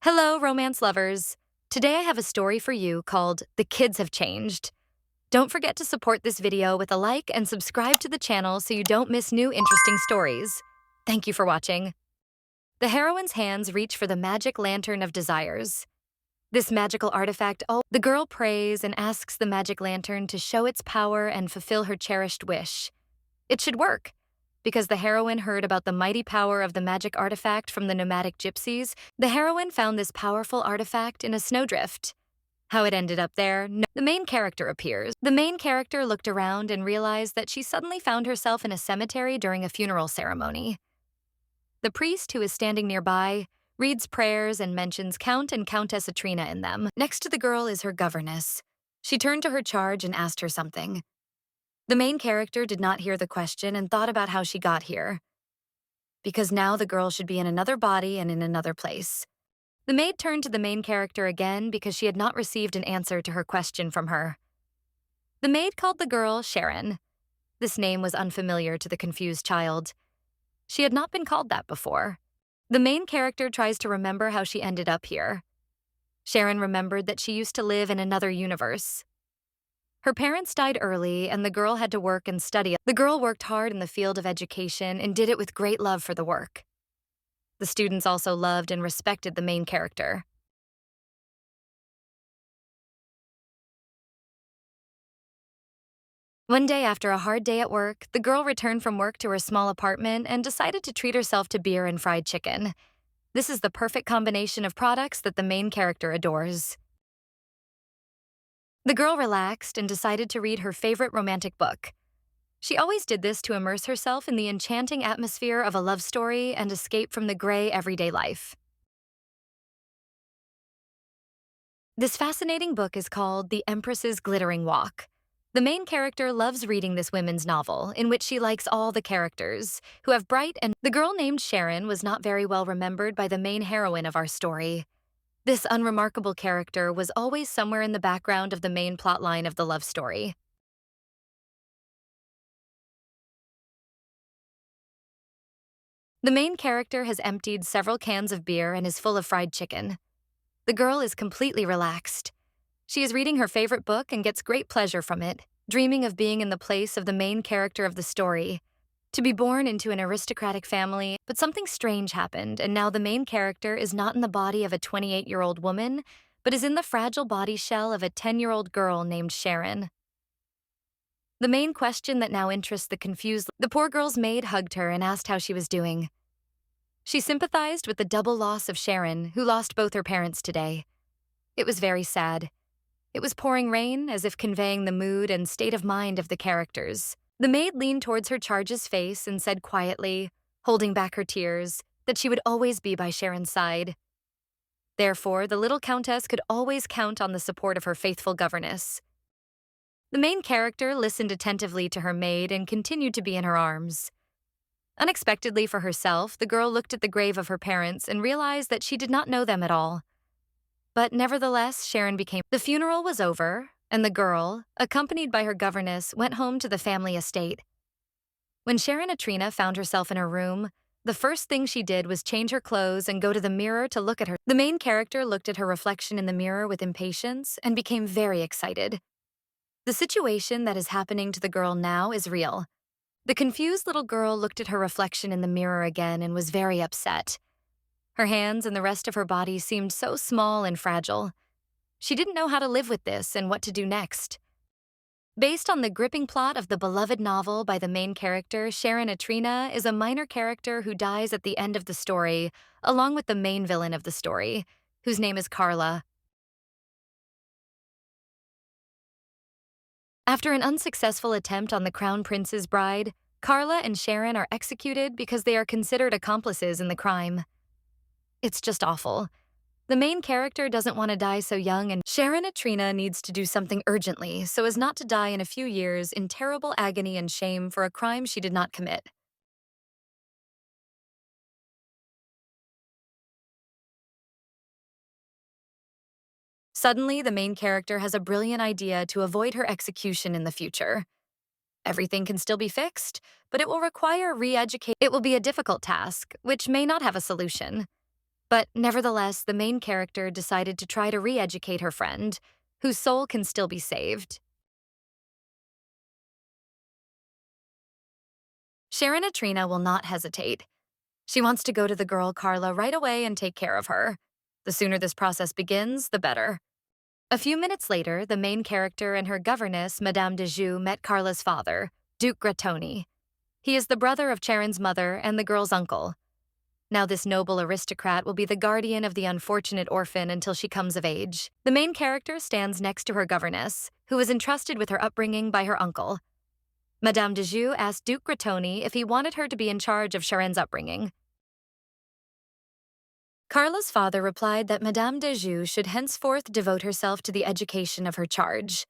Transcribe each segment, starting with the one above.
Hello, romance lovers. Today I have a story for you called The Kids Have Changed. Don't forget to support this video with a like and subscribe to the channel so you don't miss new interesting stories. Thank you for watching. The heroine's hands reach for the magic lantern of desires. This magical artifact, the girl prays and asks the magic lantern to show its power and fulfill her cherished wish. It should work, because the heroine heard about the mighty power of the magic artifact from the nomadic gypsies. The heroine found this powerful artifact in a snowdrift. How it ended up there, no. The main character appears. The main character looked around and realized that she suddenly found herself in a cemetery during a funeral ceremony. The priest, who is standing nearby, reads prayers and mentions Count and Countess Atrina in them. Next to the girl is her governess. She turned to her charge and asked her something. The main character did not hear the question and thought about how she got here. Because now the girl should be in another body and in another place. The maid turned to the main character again because she had not received an answer to her question from her. The maid called the girl Sharon. This name was unfamiliar to the confused child. She had not been called that before. The main character tries to remember how she ended up here. Sharon remembered that she used to live in another universe. Her parents died early, and the girl had to work and study. The girl worked hard in the field of education and did it with great love for the work. The students also loved and respected the main character. One day after a hard day at work, the girl returned from work to her small apartment and decided to treat herself to beer and fried chicken. This is the perfect combination of products that the main character adores. The girl relaxed and decided to read her favorite romantic book. She always did this to immerse herself in the enchanting atmosphere of a love story and escape from the gray everyday life. This fascinating book is called The Empress's Glittering Walk. The main character loves reading this women's novel, in which she likes all the characters, who have bright and... The girl named Sharon was not very well remembered by the main heroine of our story. This unremarkable character was always somewhere in the background of the main plotline of the love story. The main character has emptied several cans of beer and is full of fried chicken. The girl is completely relaxed. She is reading her favorite book and gets great pleasure from it, dreaming of being in the place of the main character of the story. To be born into an aristocratic family, but something strange happened, and now the main character is not in the body of a 28-year-old woman, but is in the fragile body shell of a 10-year-old girl named Sharon. The main question that now interests the poor girl's maid hugged her and asked how she was doing. She sympathized with the double loss of Sharon, who lost both her parents today. It was very sad. It was pouring rain, as if conveying the mood and state of mind of the characters. The maid leaned towards her charge's face and said quietly, holding back her tears, that she would always be by Sharon's side. Therefore, the little countess could always count on the support of her faithful governess. The main character listened attentively to her maid and continued to be in her arms. Unexpectedly for herself, the girl looked at the grave of her parents and realized that she did not know them at all. But nevertheless, The funeral was over, and the girl, accompanied by her governess, went home to the family estate. When Sharon Atrina found herself in her room, the first thing she did was change her clothes and go to the mirror to look at her. The main character looked at her reflection in the mirror with impatience and became very excited. The situation that is happening to the girl now is real. The confused little girl looked at her reflection in the mirror again and was very upset. Her hands and the rest of her body seemed so small and fragile. She didn't know how to live with this and what to do next. Based on the gripping plot of the beloved novel by the main character, Sharon Atrina is a minor character who dies at the end of the story, along with the main villain of the story, whose name is Carla. After an unsuccessful attempt on the crown prince's bride, Carla and Sharon are executed because they are considered accomplices in the crime. It's just awful. The main character doesn't want to die so young, and Sharon Atrina needs to do something urgently so as not to die in a few years in terrible agony and shame for a crime she did not commit. Suddenly, the main character has a brilliant idea to avoid her execution in the future. Everything can still be fixed, but it will require re-education. It will be a difficult task, which may not have a solution. But nevertheless, the main character decided to try to re-educate her friend, whose soul can still be saved. Sharon will not hesitate. She wants to go to the girl Carla right away and take care of her. The sooner this process begins, the better. A few minutes later, the main character and her governess, Madame de Joux, met Carla's father, Duke Gratoni. He is the brother of Sharon's mother and the girl's uncle. Now this noble aristocrat will be the guardian of the unfortunate orphan until she comes of age. The main character stands next to her governess, who is entrusted with her upbringing by her uncle. Madame de Joux asked Duke Gratoni if he wanted her to be in charge of Sharon's upbringing. Carla's father replied that Madame de Joux should henceforth devote herself to the education of her charge.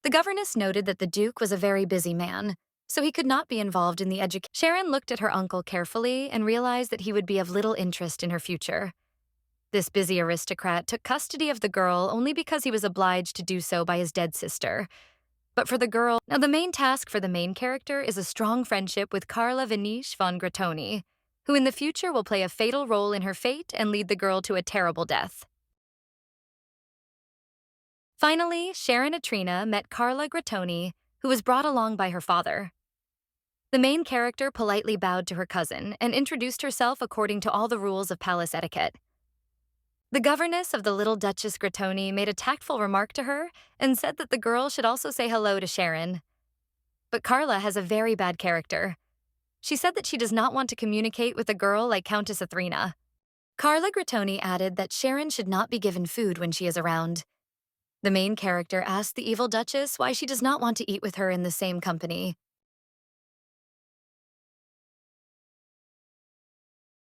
The governess noted that the Duke was a very busy man, so he could not be involved in the education. Sharon looked at her uncle carefully and realized that he would be of little interest in her future. This busy aristocrat took custody of the girl only because he was obliged to do so by his dead sister. But for the girl, now the main task for the main character is a strong friendship with Carla Venice von Gratoni, who in the future will play a fatal role in her fate and lead the girl to a terrible death. Finally, Sharon met Carla Gratoni, who was brought along by her father. The main character politely bowed to her cousin and introduced herself according to all the rules of palace etiquette. The governess of the little Duchess Gratoni made a tactful remark to her and said that the girl should also say hello to Sharon. But Carla has a very bad character. She said that she does not want to communicate with a girl like Countess Athrina. Carla Gratoni added that Sharon should not be given food when she is around. The main character asked the evil Duchess why she does not want to eat with her in the same company.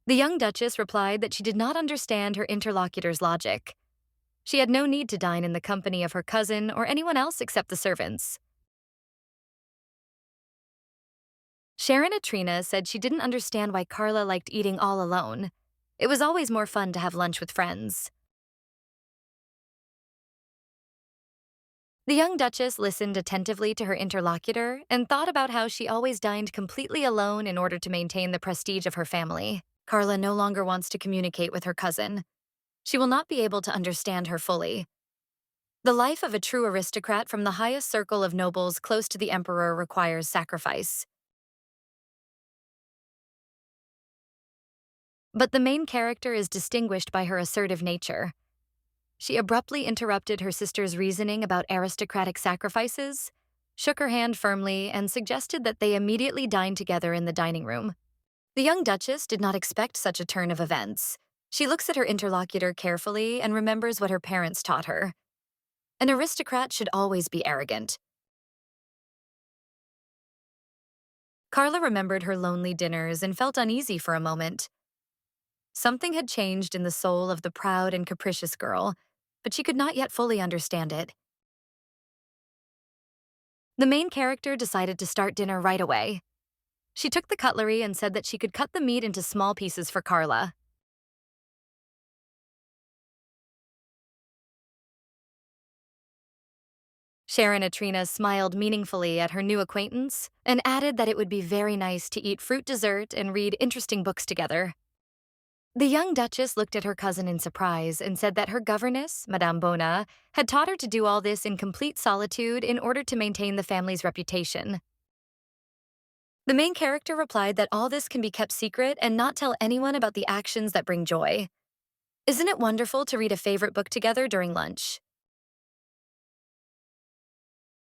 The young Duchess replied that she did not understand her interlocutor's logic. She had no need to dine in the company of her cousin or anyone else except the servants. Sharon said she didn't understand why Carla liked eating all alone. It was always more fun to have lunch with friends. The young Duchess listened attentively to her interlocutor and thought about how she always dined completely alone in order to maintain the prestige of her family. Carla no longer wants to communicate with her cousin. She will not be able to understand her fully. The life of a true aristocrat from the highest circle of nobles close to the emperor requires sacrifice. But the main character is distinguished by her assertive nature. She abruptly interrupted her sister's reasoning about aristocratic sacrifices, shook her hand firmly, and suggested that they immediately dine together in the dining room. The young Duchess did not expect such a turn of events. She looks at her interlocutor carefully and remembers what her parents taught her. An aristocrat should always be arrogant. Carla remembered her lonely dinners and felt uneasy for a moment. Something had changed in the soul of the proud and capricious girl, but she could not yet fully understand it. The main character decided to start dinner right away. She took the cutlery and said that she could cut the meat into small pieces for Carla. Sharon smiled meaningfully at her new acquaintance and added that it would be very nice to eat fruit dessert and read interesting books together. The young Duchess looked at her cousin in surprise and said that her governess, Madame Bona, had taught her to do all this in complete solitude in order to maintain the family's reputation. The main character replied that all this can be kept secret and not tell anyone about the actions that bring joy. Isn't it wonderful to read a favorite book together during lunch?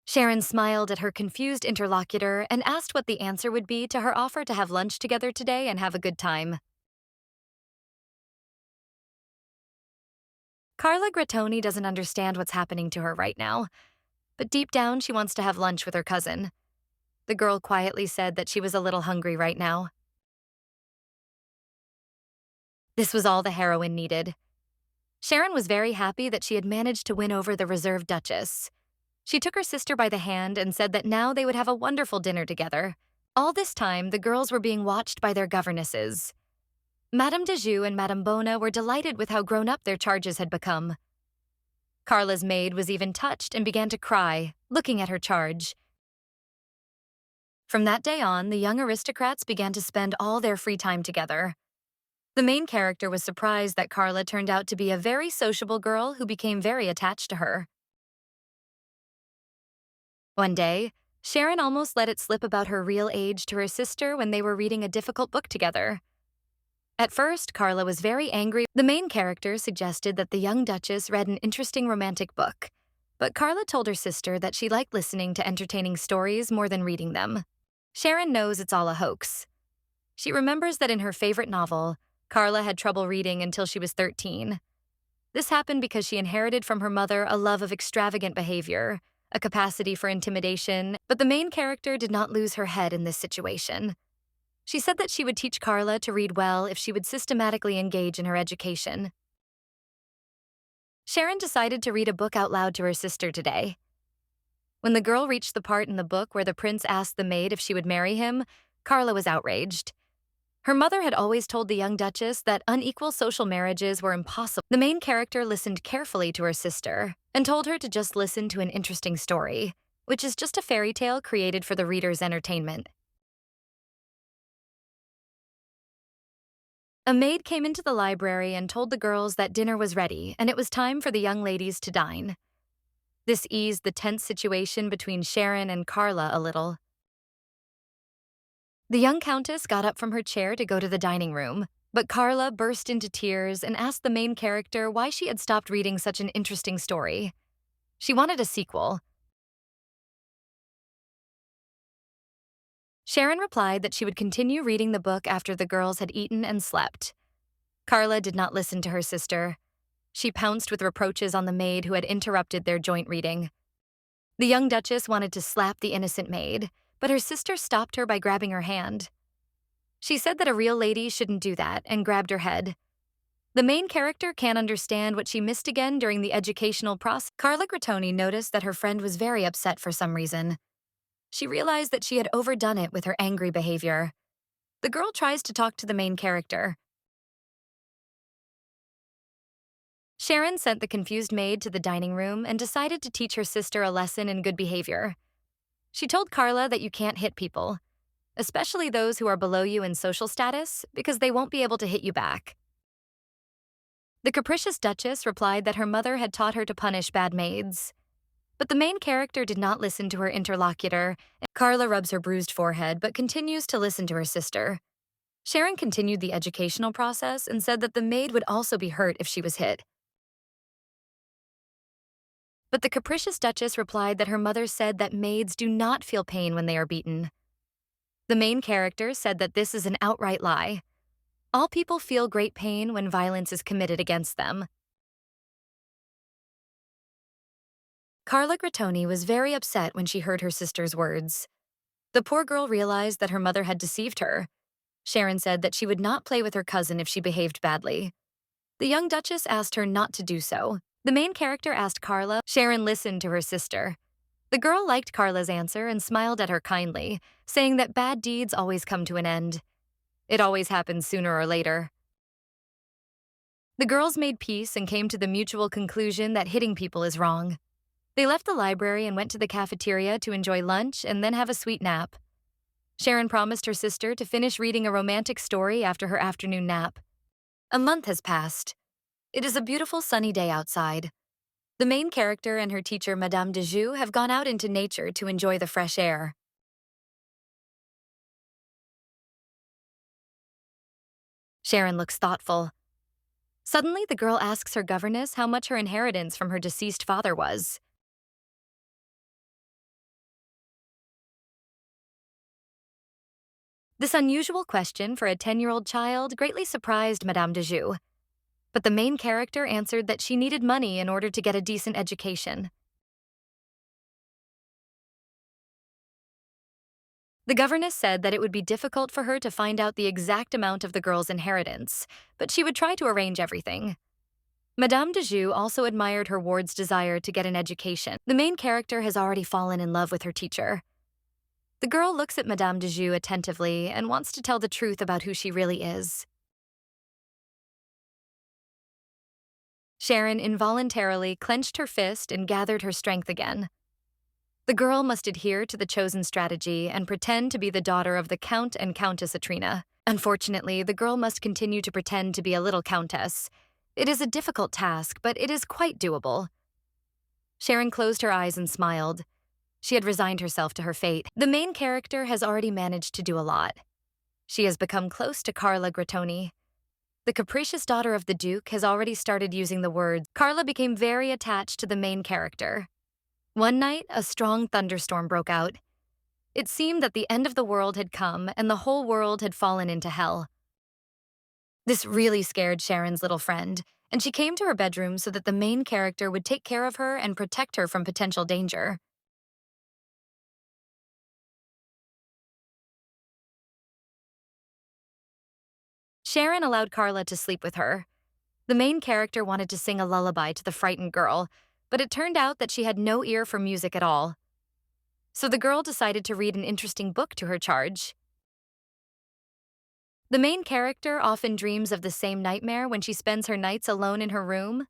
Sharon smiled at her confused interlocutor and asked what the answer would be to her offer to have lunch together today and have a good time. Carla Gratoni doesn't understand what's happening to her right now, but deep down she wants to have lunch with her cousin. The girl quietly said that she was a little hungry right now. This was all the heroine needed. Sharon was very happy that she had managed to win over the reserved Duchess. She took her sister by the hand and said that now they would have a wonderful dinner together. All this time, the girls were being watched by their governesses. Madame de Joux and Madame Bona were delighted with how grown-up their charges had become. Carla's maid was even touched and began to cry, looking at her charge. From that day on, the young aristocrats began to spend all their free time together. The main character was surprised that Carla turned out to be a very sociable girl who became very attached to her. One day, Sharon almost let it slip about her real age to her sister when they were reading a difficult book together. At first, Carla was very angry. The main character suggested that the young Duchess read an interesting romantic book, but Carla told her sister that she liked listening to entertaining stories more than reading them. Sharon knows it's all a hoax. She remembers that in her favorite novel, Carla had trouble reading until she was 13. This happened because she inherited from her mother a love of extravagant behavior, a capacity for intimidation, but the main character did not lose her head in this situation. She said that she would teach Carla to read well if she would systematically engage in her education. Sharon decided to read a book out loud to her sister today. When the girl reached the part in the book where the prince asked the maid if she would marry him, Carla was outraged. Her mother had always told the young Duchess that unequal social marriages were impossible. The main character listened carefully to her sister and told her to just listen to an interesting story, which is just a fairy tale created for the reader's entertainment. A maid came into the library and told the girls that dinner was ready and it was time for the young ladies to dine. This eased the tense situation between Sharon and Carla a little. The young countess got up from her chair to go to the dining room, but Carla burst into tears and asked the main character why she had stopped reading such an interesting story. She wanted a sequel. Sharon replied that she would continue reading the book after the girls had eaten and slept. Carla did not listen to her sister. She pounced with reproaches on the maid who had interrupted their joint reading. The young Duchess wanted to slap the innocent maid, but her sister stopped her by grabbing her hand. She said that a real lady shouldn't do that and grabbed her head. The main character can't understand what she missed again during the educational process. Carla Gratoni noticed that her friend was very upset for some reason. She realized that she had overdone it with her angry behavior. The girl tries to talk to the main character. Sharon sent the confused maid to the dining room and decided to teach her sister a lesson in good behavior. She told Carla that you can't hit people, especially those who are below you in social status, because they won't be able to hit you back. The capricious Duchess replied that her mother had taught her to punish bad maids. But the main character did not listen to her interlocutor. Carla rubs her bruised forehead but continues to listen to her sister. Sharon continued the educational process and said that the maid would also be hurt if she was hit. But the capricious Duchess replied that her mother said that maids do not feel pain when they are beaten. The main character said that this is an outright lie. All people feel great pain when violence is committed against them. Carla Gratoni was very upset when she heard her sister's words. The poor girl realized that her mother had deceived her. Sharon said that she would not play with her cousin if she behaved badly. The young Duchess asked her not to do so. The main character asked Carla. Sharon listened to her sister. The girl liked Carla's answer and smiled at her kindly, saying that bad deeds always come to an end. It always happens sooner or later. The girls made peace and came to the mutual conclusion that hitting people is wrong. They left the library and went to the cafeteria to enjoy lunch and then have a sweet nap. Sharon promised her sister to finish reading a romantic story after her afternoon nap. A month has passed. It is a beautiful sunny day outside. The main character and her teacher, Madame de Joux, have gone out into nature to enjoy the fresh air. Sharon looks thoughtful. Suddenly, the girl asks her governess how much her inheritance from her deceased father was. This unusual question for a 10-year-old child greatly surprised Madame de Joux. But the main character answered that she needed money in order to get a decent education. The governess said that it would be difficult for her to find out the exact amount of the girl's inheritance, but she would try to arrange everything. Madame de Joux also admired her ward's desire to get an education. The main character has already fallen in love with her teacher. The girl looks at Madame de Joux attentively and wants to tell the truth about who she really is. Sharon involuntarily clenched her fist and gathered her strength again. The girl must adhere to the chosen strategy and pretend to be the daughter of the Count and Countess Atrina. Unfortunately, the girl must continue to pretend to be a little countess. It is a difficult task, but it is quite doable. Sharon closed her eyes and smiled. She had resigned herself to her fate. The main character has already managed to do a lot. She has become close to Carla Grattoni. The capricious daughter of the Duke has already started using the words. Carla became very attached to the main character. One night, a strong thunderstorm broke out. It seemed that the end of the world had come and the whole world had fallen into hell. This really scared Sharon's little friend, and she came to her bedroom so that the main character would take care of her and protect her from potential danger. Sharon allowed Carla to sleep with her. The main character wanted to sing a lullaby to the frightened girl, but it turned out that she had no ear for music at all. So the girl decided to read an interesting book to her charge. The main character often dreams of the same nightmare when she spends her nights alone in her room.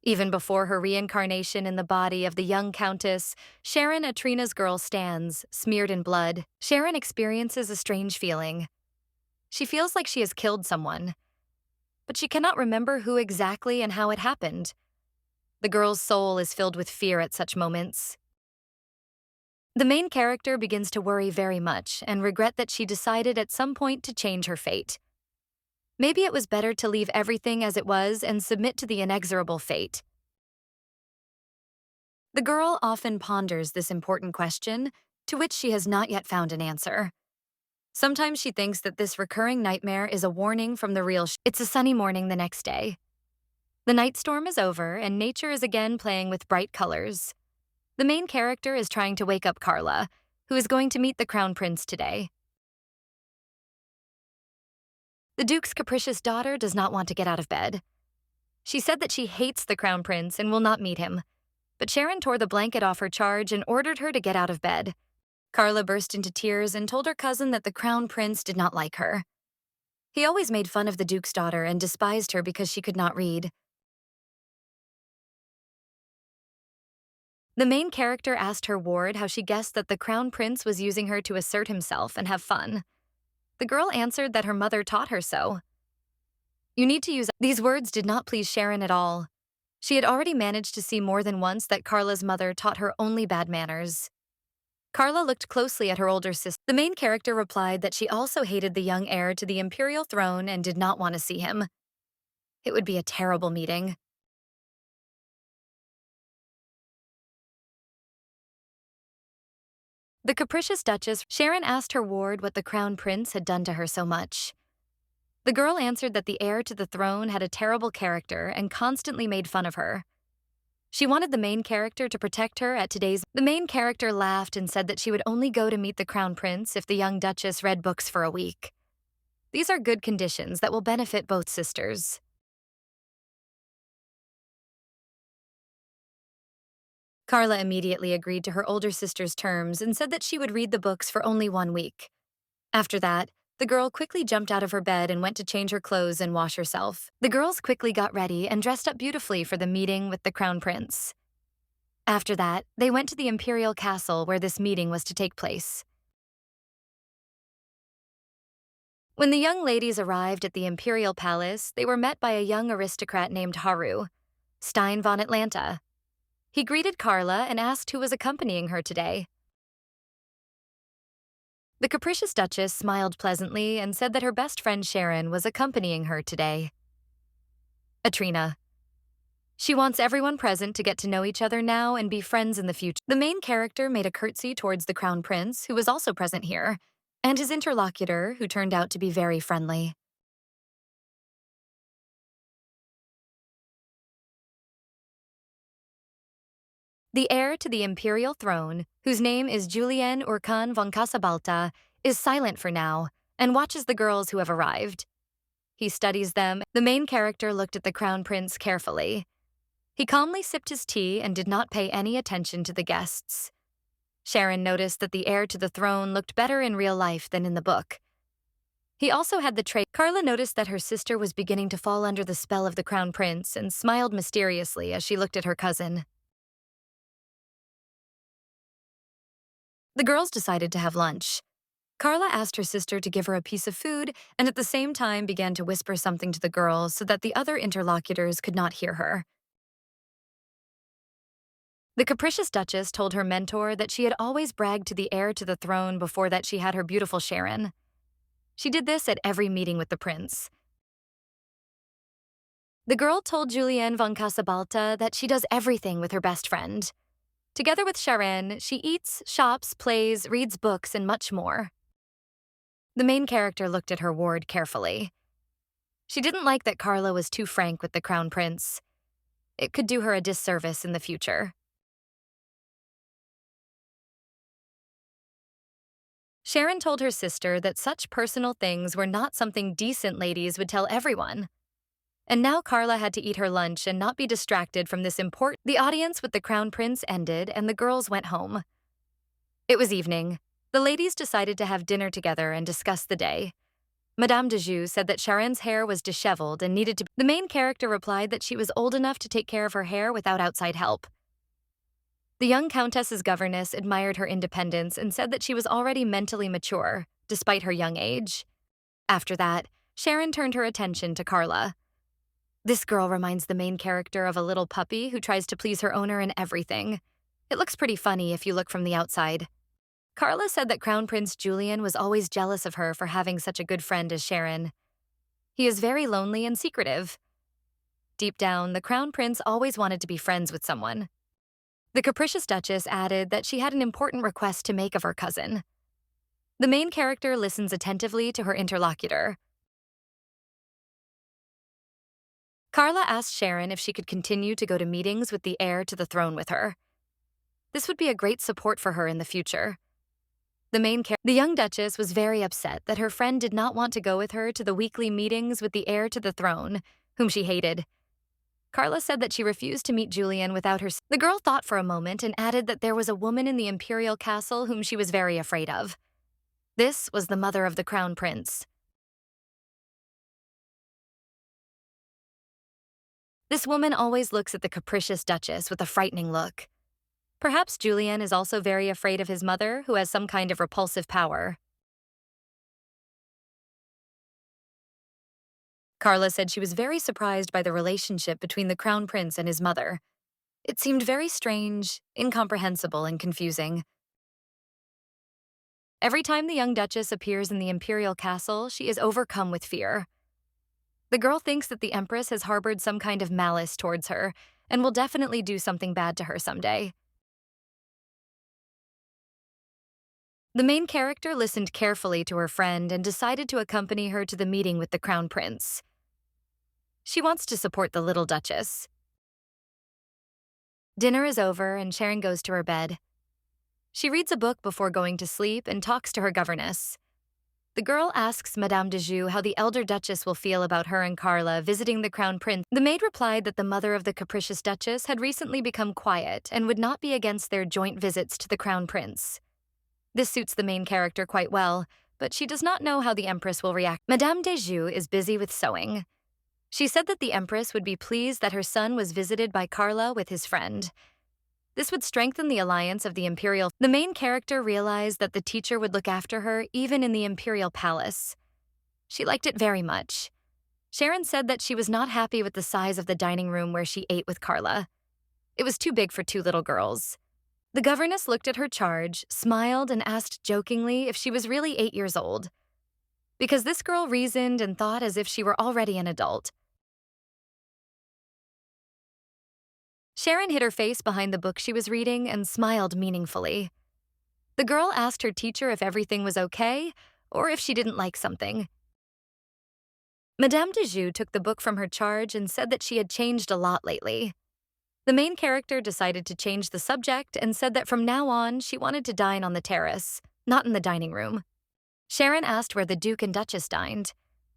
Even before her reincarnation in the body of the young countess, Sharon, Atrina's girl, stands, smeared in blood. Sharon experiences a strange feeling. She feels like she has killed someone, but she cannot remember who exactly and how it happened. The girl's soul is filled with fear at such moments. The main character begins to worry very much and regret that she decided at some point to change her fate. Maybe it was better to leave everything as it was and submit to the inexorable fate. The girl often ponders this important question, to which she has not yet found an answer. Sometimes she thinks that this recurring nightmare is a warning from the real. It's a sunny morning the next day. The night storm is over, and nature is again playing with bright colors. The main character is trying to wake up Carla, who is going to meet the crown prince today. The Duke's capricious daughter does not want to get out of bed. She said that she hates the crown prince and will not meet him, but Sharon tore the blanket off her charge and ordered her to get out of bed. Carla burst into tears and told her cousin that the crown prince did not like her. He always made fun of the Duke's daughter and despised her because she could not read. The main character asked her ward how she guessed that the crown prince was using her to assert himself and have fun. The girl answered that her mother taught her so. You need to use. These words did not please Sharon at all. She had already managed to see more than once that Carla's mother taught her only bad manners. Carla looked closely at her older sister. The main character replied that she also hated the young heir to the Imperial throne and did not want to see him. It would be a terrible meeting. The capricious Duchess, Sharon asked her ward what the crown prince had done to her so much. The girl answered that the heir to the throne had a terrible character and constantly made fun of her. She wanted the main character to protect her at today's. The main character laughed and said that she would only go to meet the crown prince if the young duchess read books for a week. These are good conditions that will benefit both sisters. Carla immediately agreed to her older sister's terms and said that she would read the books for only 1 week. After that, the girl quickly jumped out of her bed and went to change her clothes and wash herself. The girls quickly got ready and dressed up beautifully for the meeting with the crown prince. After that, they went to the Imperial castle where this meeting was to take place. When the young ladies arrived at the Imperial palace, they were met by a young aristocrat named Haru, Stein von Atlanta. He greeted Carla and asked who was accompanying her today. The capricious Duchess smiled pleasantly and said that her best friend Sharon was accompanying her today. Atrina. She wants everyone present to get to know each other now and be friends in the future. The main character made a curtsy towards the crown prince, who was also present here, and his interlocutor, who turned out to be very friendly. The heir to the imperial throne, whose name is Julien Urkan von Casabalta, is silent for now and watches the girls who have arrived. He studies them. The main character looked at the crown prince carefully. He calmly sipped his tea and did not pay any attention to the guests. Sharon noticed that the heir to the throne looked better in real life than in the book. He also had the trait. Carla noticed that her sister was beginning to fall under the spell of the crown prince and smiled mysteriously as she looked at her cousin. The girls decided to have lunch. Carla asked her sister to give her a piece of food and at the same time began to whisper something to the girls so that the other interlocutors could not hear her. The capricious Duchess told her mentor that she had always bragged to the heir to the throne before that she had her beautiful Sharon. She did this at every meeting with the prince. The girl told Julienne von Casabalta that she does everything with her best friend. Together with Sharon, she eats, shops, plays, reads books, and much more. The main character looked at her ward carefully. She didn't like that Carla was too frank with the crown prince. It could do her a disservice in the future. Sharon told her sister that such personal things were not something decent ladies would tell everyone. And now Carla had to eat her lunch and not be distracted from this important. The audience with the crown prince ended and the girls went home. It was evening. The ladies decided to have dinner together and discuss the day. Madame de Joux said that Sharon's hair was disheveled and needed to be. The main character replied that she was old enough to take care of her hair without outside help. The young countess's governess admired her independence and said that she was already mentally mature, despite her young age. After that, Sharon turned her attention to Carla. This girl reminds the main character of a little puppy who tries to please her owner in everything. It looks pretty funny if you look from the outside. Carla said that Crown Prince Julian was always jealous of her for having such a good friend as Sharon. He is very lonely and secretive. Deep down, the Crown Prince always wanted to be friends with someone. The capricious Duchess added that she had an important request to make of her cousin. The main character listens attentively to her interlocutor. Carla asked Sharon if she could continue to go to meetings with the heir to the throne with her. This would be a great support for her in the future. The young Duchess was very upset that her friend did not want to go with her to the weekly meetings with the heir to the throne, whom she hated. Carla said that she refused to meet Julian without her. The girl thought for a moment and added that there was a woman in the Imperial castle whom she was very afraid of. This was the mother of the crown prince. This woman always looks at the capricious Duchess with a frightening look. Perhaps Julian is also very afraid of his mother, who has some kind of repulsive power. Carla said she was very surprised by the relationship between the crown prince and his mother. It seemed very strange, incomprehensible, and confusing. Every time the young Duchess appears in the Imperial castle, she is overcome with fear. The girl thinks that the Empress has harbored some kind of malice towards her and will definitely do something bad to her someday. The main character listened carefully to her friend and decided to accompany her to the meeting with the crown prince. She wants to support the little Duchess. Dinner is over and Sharon goes to her bed. She reads a book before going to sleep and talks to her governess. The girl asks Madame de Joux how the elder Duchess will feel about her and Carla visiting the crown prince. The maid replied that the mother of the capricious Duchess had recently become quiet and would not be against their joint visits to the crown prince. This suits the main character quite well, but she does not know how the Empress will react. Madame de Joux is busy with sewing. She said that the Empress would be pleased that her son was visited by Carla with his friend. This would strengthen the alliance of the Imperial. The main character realized that the teacher would look after her even in the Imperial palace. She liked it very much. Sharon said that she was not happy with the size of the dining room where she ate with Carla. It was too big for two little girls. The governess looked at her charge, smiled, and asked jokingly if she was really 8 years old. Because this girl reasoned and thought as if she were already an adult. Sharon hid her face behind the book she was reading and smiled meaningfully. The girl asked her teacher if everything was okay, or if she didn't like something. Madame de Joux took the book from her charge and said that she had changed a lot lately. The main character decided to change the subject and said that from now on she wanted to dine on the terrace, not in the dining room. Sharon asked where the Duke and Duchess dined.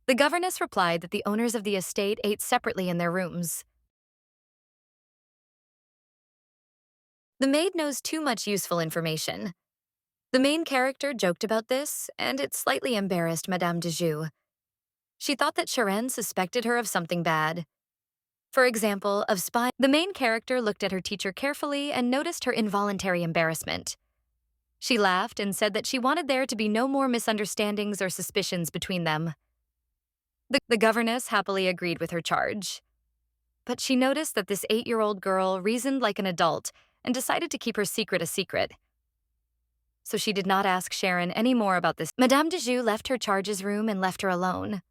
The governess replied that the owners of the estate ate separately in their rooms. The maid knows too much useful information. The main character joked about this, and it slightly embarrassed Madame de Joux. She thought that Sharon suspected her of something bad. For example, of spying. The main character looked at her teacher carefully and noticed her involuntary embarrassment. She laughed and said that she wanted there to be no more misunderstandings or suspicions between them. The governess happily agreed with her charge. But she noticed that this 8-year-old girl reasoned like an adult and decided to keep her secret a secret. So she did not ask Sharon any more about this. Madame de Joux left her charge's room and left her alone.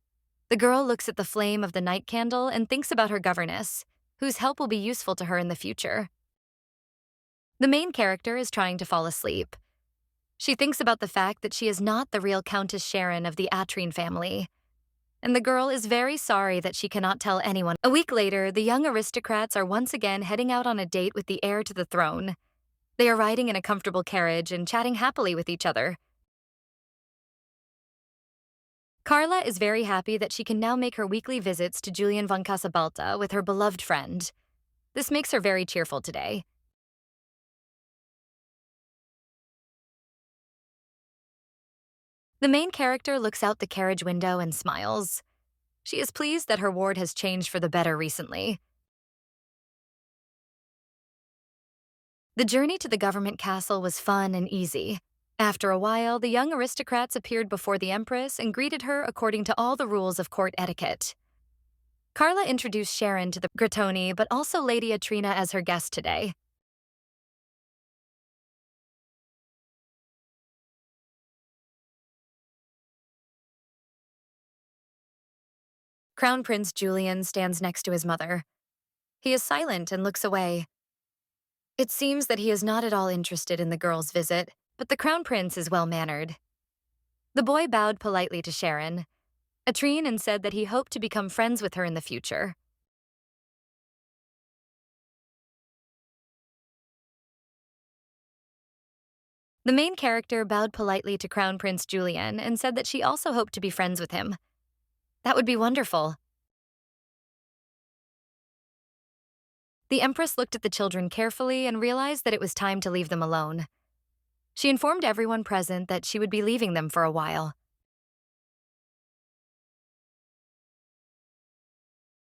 The girl looks at the flame of the night candle and thinks about her governess, whose help will be useful to her in the future. The main character is trying to fall asleep. She thinks about the fact that she is not the real Countess Sharon of the Atrine family, and the girl is very sorry that she cannot tell anyone. A week later, the young aristocrats are once again heading out on a date with the heir to the throne. They are riding in a comfortable carriage and chatting happily with each other. Carla is very happy that she can now make her weekly visits to Julian von Casabalta with her beloved friend. This makes her very cheerful today. The main character looks out the carriage window and smiles. She is pleased that her ward has changed for the better recently. The journey to the government castle was fun and easy. After a while, the young aristocrats appeared before the Empress and greeted her according to all the rules of court etiquette. Carla introduced Sharon to the Gratoni, but also Lady Atrina as her guest today. Crown Prince Julian stands next to his mother. He is silent and looks away. It seems that he is not at all interested in the girl's visit, but the Crown Prince is well-mannered. The boy bowed politely to Sharon, Atrine, and said that he hoped to become friends with her in the future. The main character bowed politely to Crown Prince Julian and said that she also hoped to be friends with him. That would be wonderful. The Empress looked at the children carefully and realized that it was time to leave them alone. She informed everyone present that she would be leaving them for a while.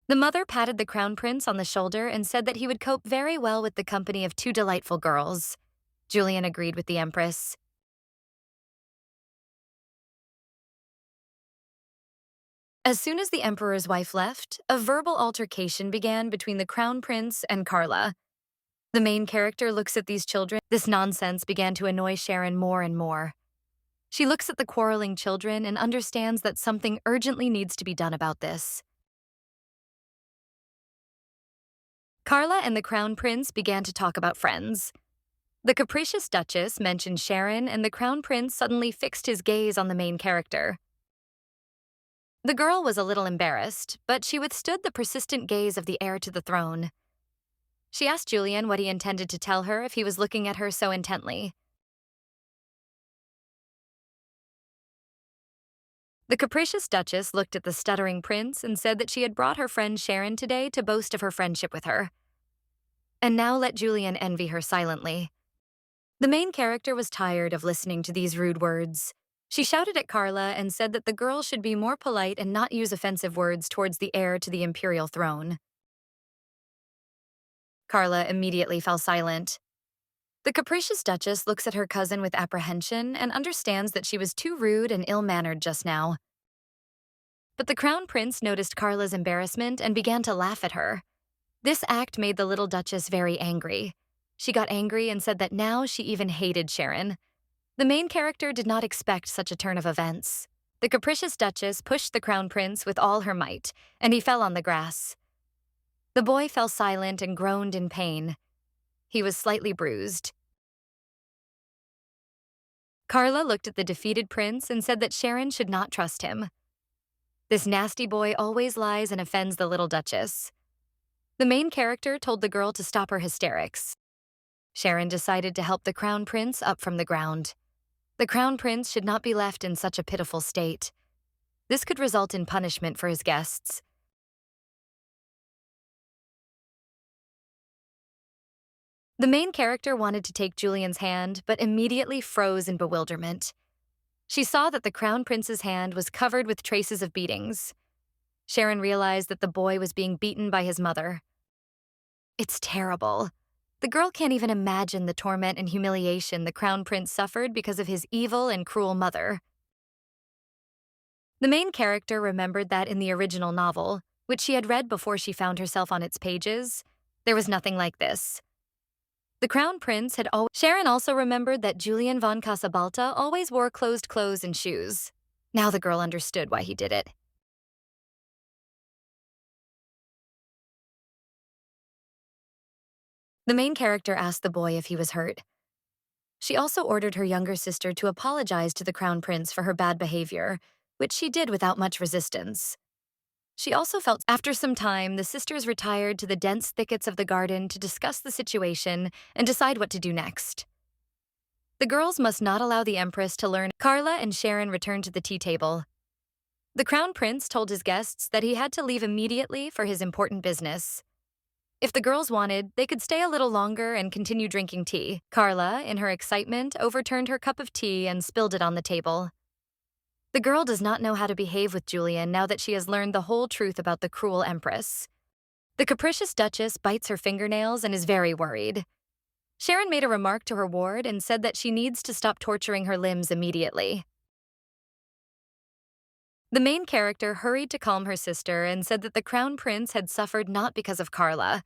The mother patted the Crown Prince on the shoulder and said that he would cope very well with the company of two delightful girls. Julian agreed with the Empress. As soon as the Emperor's wife left, a verbal altercation began between the Crown Prince and Carla. The main character looks at these children. This nonsense began to annoy Sharon more and more. She looks at the quarreling children and understands that something urgently needs to be done about this. Carla and the Crown Prince began to talk about friends. The capricious Duchess mentioned Sharon, and the Crown Prince suddenly fixed his gaze on the main character. The girl was a little embarrassed, but she withstood the persistent gaze of the heir to the throne. She asked Julian what he intended to tell her if he was looking at her so intently. The capricious Duchess looked at the stuttering prince and said that she had brought her friend Sharon today to boast of her friendship with her. And now let Julian envy her silently. The main character was tired of listening to these rude words. She shouted at Carla and said that the girl should be more polite and not use offensive words towards the heir to the Imperial throne. Carla immediately fell silent. The capricious Duchess looks at her cousin with apprehension and understands that she was too rude and ill-mannered just now. But the Crown Prince noticed Carla's embarrassment and began to laugh at her. This act made the little Duchess very angry. She got angry and said that now she even hated Sharon. The main character did not expect such a turn of events. The capricious Duchess pushed the Crown Prince with all her might, and he fell on the grass. The boy fell silent and groaned in pain. He was slightly bruised. Carla looked at the defeated prince and said that Sharon should not trust him. This nasty boy always lies and offends the little Duchess. The main character told the girl to stop her hysterics. Sharon decided to help the Crown Prince up from the ground. The Crown Prince should not be left in such a pitiful state. This could result in punishment for his guests. The main character wanted to take Julian's hand, but immediately froze in bewilderment. She saw that the Crown Prince's hand was covered with traces of beatings. Sharon realized that the boy was being beaten by his mother. It's terrible. The girl can't even imagine the torment and humiliation the crown prince suffered because of his evil and cruel mother. The main character remembered that in the original novel, which she had read before she found herself on its pages, there was nothing like this. The crown prince had always. Sharon also remembered that Julian von Casabalta always wore closed clothes and shoes. Now the girl understood why he did it. The main character asked the boy if he was hurt. She also ordered her younger sister to apologize to the crown prince for her bad behavior, which she did without much resistance. She also felt after some time, the sisters retired to the dense thickets of the garden to discuss the situation and decide what to do next. The girls must not allow the Empress to learn. Carla and Sharon returned to the tea table. The crown prince told his guests that he had to leave immediately for his important business. If the girls wanted, they could stay a little longer and continue drinking tea. Carla, in her excitement, overturned her cup of tea and spilled it on the table. The girl does not know how to behave with Julian now that she has learned the whole truth about the cruel Empress. The capricious Duchess bites her fingernails and is very worried. Sharon made a remark to her ward and said that she needs to stop torturing her limbs immediately. The main character hurried to calm her sister and said that the crown prince had suffered not because of Carla.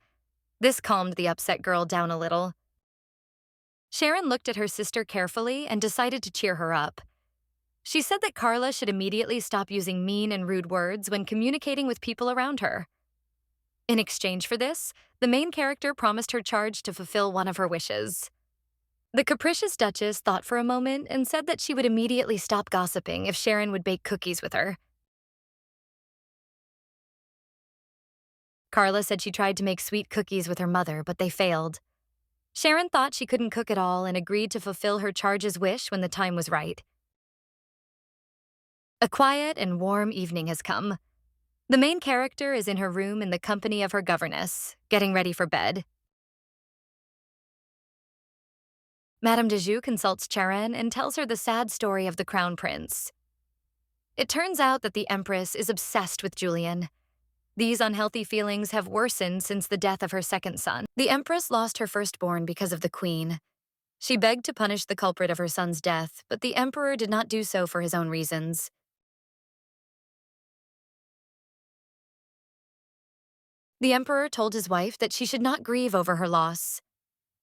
This calmed the upset girl down a little. Sharon looked at her sister carefully and decided to cheer her up. She said that Carla should immediately stop using mean and rude words when communicating with people around her. In exchange for this, the main character promised her charge to fulfill one of her wishes. The capricious Duchess thought for a moment and said that she would immediately stop gossiping if Sharon would bake cookies with her. Carla said she tried to make sweet cookies with her mother, but they failed. Sharon thought she couldn't cook at all and agreed to fulfill her charge's wish when the time was right. A quiet and warm evening has come. The main character is in her room in the company of her governess, getting ready for bed. Madame de Joux consults Charon and tells her the sad story of the crown prince. It turns out that the Empress is obsessed with Julian. These unhealthy feelings have worsened since the death of her second son. The Empress lost her firstborn because of the Queen. She begged to punish the culprit of her son's death, but the Emperor did not do so for his own reasons. The Emperor told his wife that she should not grieve over her loss.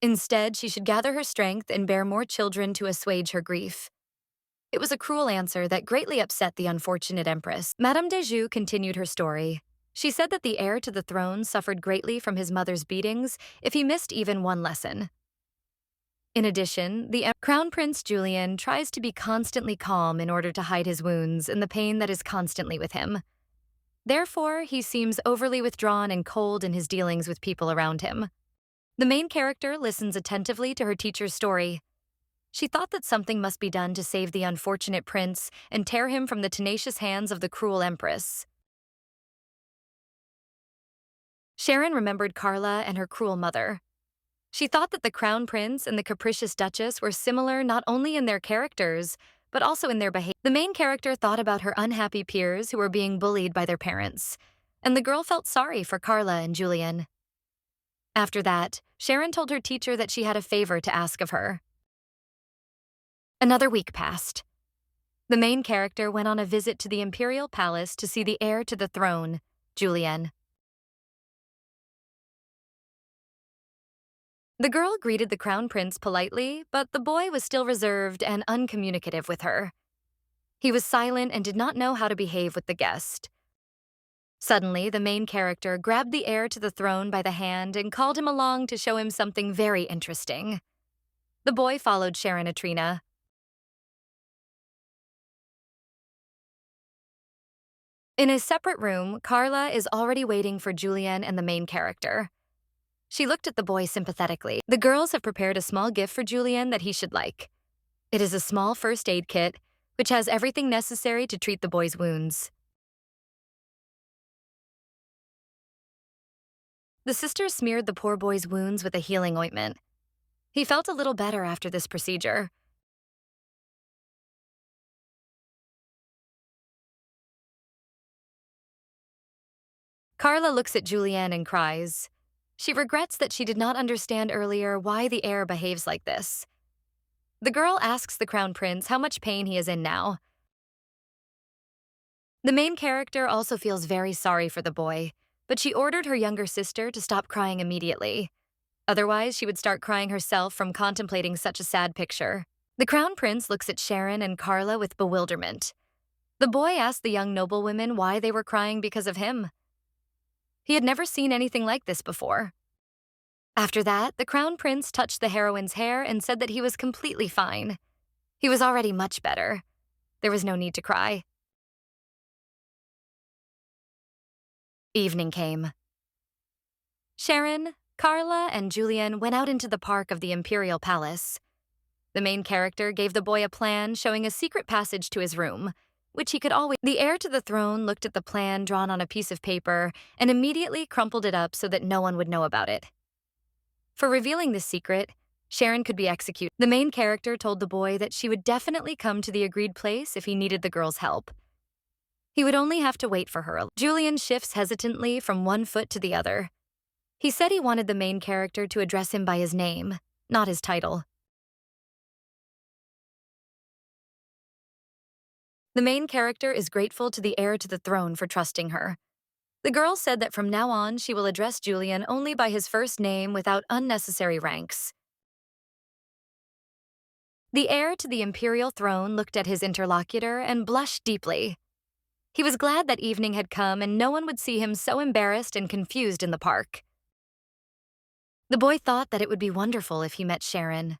Instead, she should gather her strength and bear more children to assuage her grief. It was a cruel answer that greatly upset the unfortunate Empress. Madame de Joux continued her story. She said that the heir to the throne suffered greatly from his mother's beatings if he missed even one lesson. In addition, the Crown Prince Julian tries to be constantly calm in order to hide his wounds and the pain that is constantly with him. Therefore, he seems overly withdrawn and cold in his dealings with people around him. The main character listens attentively to her teacher's story. She thought that something must be done to save the unfortunate prince and tear him from the tenacious hands of the cruel Empress. Sharon remembered Carla and her cruel mother. She thought that the crown prince and the capricious duchess were similar not only in their characters, but also in their behavior. The main character thought about her unhappy peers who were being bullied by their parents, and the girl felt sorry for Carla and Julian. After that, Sharon told her teacher that she had a favor to ask of her. Another week passed. The main character went on a visit to the Imperial Palace to see the heir to the throne, Julian. The girl greeted the crown prince politely, but the boy was still reserved and uncommunicative with her. He was silent and did not know how to behave with the guest. Suddenly, the main character grabbed the heir to the throne by the hand and called him along to show him something very interesting. The boy followed Sharon Atrina. In a separate room, Carla is already waiting for Julian and the main character. She looked at the boy sympathetically. The girls have prepared a small gift for Julian that he should like. It is a small first aid kit, which has everything necessary to treat the boy's wounds. The sisters smeared the poor boy's wounds with a healing ointment. He felt a little better after this procedure. Carla looks at Julian and cries. She regrets that she did not understand earlier why the heir behaves like this. The girl asks the crown prince how much pain he is in now. The main character also feels very sorry for the boy, but she ordered her younger sister to stop crying immediately. Otherwise, she would start crying herself from contemplating such a sad picture. The crown prince looks at Sharon and Carla with bewilderment. The boy asked the young noblewomen why they were crying because of him. He had never seen anything like this before. After that, the crown prince touched the heroine's hair and said that he was completely fine. He was already much better. There was no need to cry. Evening came. Sharon, Carla, and Julian went out into the park of the Imperial Palace. The main character gave the boy a plan showing a secret passage to his room, which he could always— The heir to the throne looked at the plan drawn on a piece of paper and immediately crumpled it up so that no one would know about it. For revealing this secret, Sharon could be executed. The main character told the boy that she would definitely come to the agreed place if he needed the girl's help. He would only have to wait for her. Julian shifts hesitantly from one foot to the other. He said he wanted the main character to address him by his name, not his title. The main character is grateful to the heir to the throne for trusting her. The girl said that from now on she will address Julian only by his first name without unnecessary ranks. The heir to the Imperial throne looked at his interlocutor and blushed deeply. He was glad that evening had come and no one would see him so embarrassed and confused in the park. The boy thought that it would be wonderful if he met Sharon,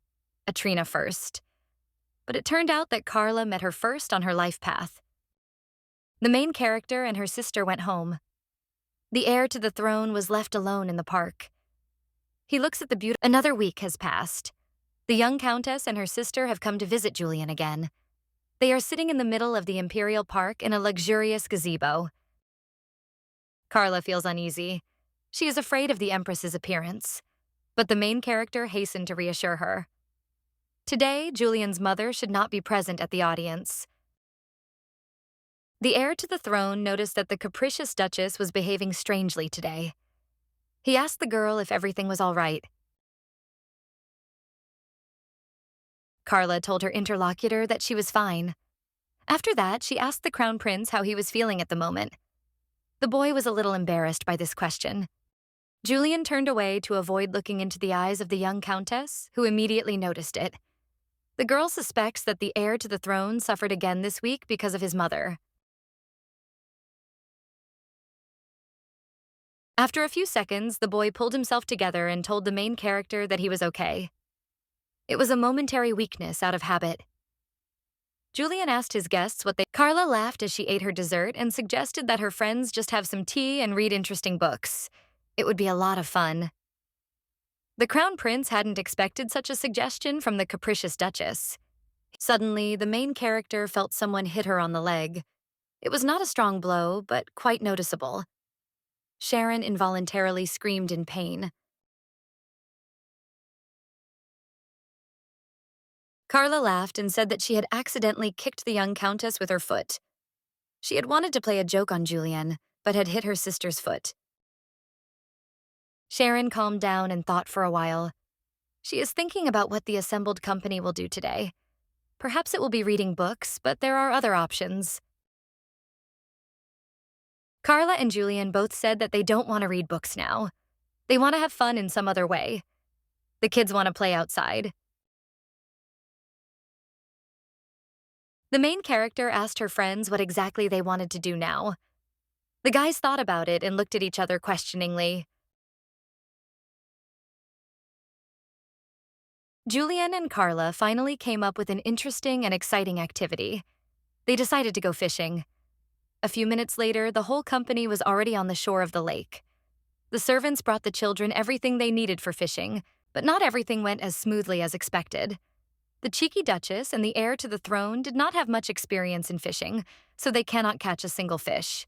Atrina first. But it turned out that Carla met her first on her life path. The main character and her sister went home. The heir to the throne was left alone in the park. He looks at the beautiful— Another week has passed. The young countess and her sister have come to visit Julian again. They are sitting in the middle of the Imperial Park in a luxurious gazebo. Carla feels uneasy. She is afraid of the Empress's appearance, but the main character hastened to reassure her. Today, Julian's mother should not be present at the audience. The heir to the throne noticed that the capricious duchess was behaving strangely today. He asked the girl if everything was all right. Carla told her interlocutor that she was fine. After that, she asked the crown prince how he was feeling at the moment. The boy was a little embarrassed by this question. Julian turned away to avoid looking into the eyes of the young countess, who immediately noticed it. The girl suspects that the heir to the throne suffered again this week because of his mother. After a few seconds, the boy pulled himself together and told the main character that he was okay. It was a momentary weakness out of habit. Julian asked his guests what they— Carla laughed as she ate her dessert and suggested that her friends just have some tea and read interesting books. It would be a lot of fun. The crown prince hadn't expected such a suggestion from the capricious duchess. Suddenly, the main character felt someone hit her on the leg. It was not a strong blow, but quite noticeable. Sharon involuntarily screamed in pain. Carla laughed and said that she had accidentally kicked the young countess with her foot. She had wanted to play a joke on Julian, but had hit her sister's foot. Sharon calmed down and thought for a while. She is thinking about what the assembled company will do today. Perhaps it will be reading books, but there are other options. Carla and Julian both said that they don't want to read books now. They want to have fun in some other way. The kids want to play outside. The main character asked her friends what exactly they wanted to do now. The guys thought about it and looked at each other questioningly. Julian and Carla finally came up with an interesting and exciting activity. They decided to go fishing. A few minutes later, the whole company was already on the shore of the lake. The servants brought the children everything they needed for fishing, but not everything went as smoothly as expected. The cheeky duchess and the heir to the throne did not have much experience in fishing, so they cannot catch a single fish.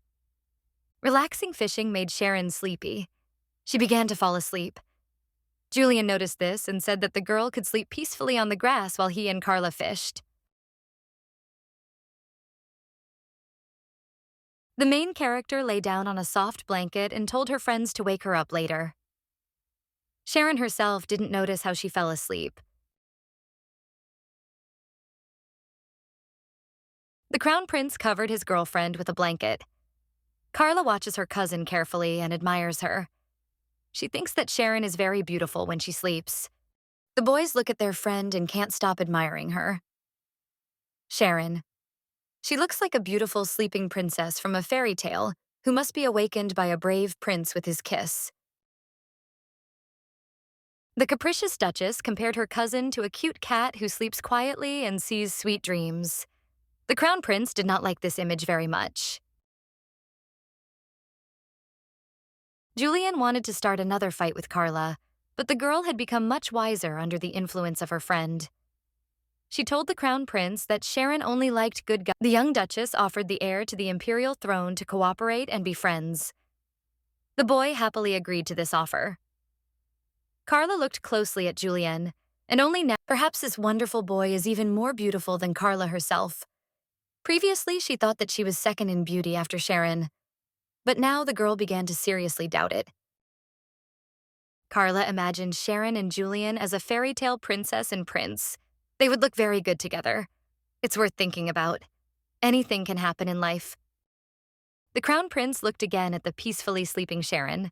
Relaxing fishing made Sharon sleepy. She began to fall asleep. Julian noticed this and said that the girl could sleep peacefully on the grass while he and Carla fished. The main character lay down on a soft blanket and told her friends to wake her up later. Sharon herself didn't notice how she fell asleep. The Crown Prince covered his girlfriend with a blanket. Carla watches her cousin carefully and admires her. She thinks that Sharon is very beautiful when she sleeps. The boys look at their friend and can't stop admiring her. Sharon. She looks like a beautiful sleeping princess from a fairy tale who must be awakened by a brave prince with his kiss. The capricious Duchess compared her cousin to a cute cat who sleeps quietly and sees sweet dreams. The Crown Prince did not like this image very much. Julian wanted to start another fight with Carla, but the girl had become much wiser under the influence of her friend. She told the Crown Prince that Sharon only liked good guys. The young Duchess offered the heir to the Imperial throne to cooperate and be friends. The boy happily agreed to this offer. Carla looked closely at Julian, and only now, perhaps this wonderful boy is even more beautiful than Carla herself. Previously, she thought that she was second in beauty after Sharon, but now the girl began to seriously doubt it. Carla imagined Sharon and Julian as a fairy tale princess and prince. They would look very good together. It's worth thinking about. Anything can happen in life. The Crown Prince looked again at the peacefully sleeping Sharon.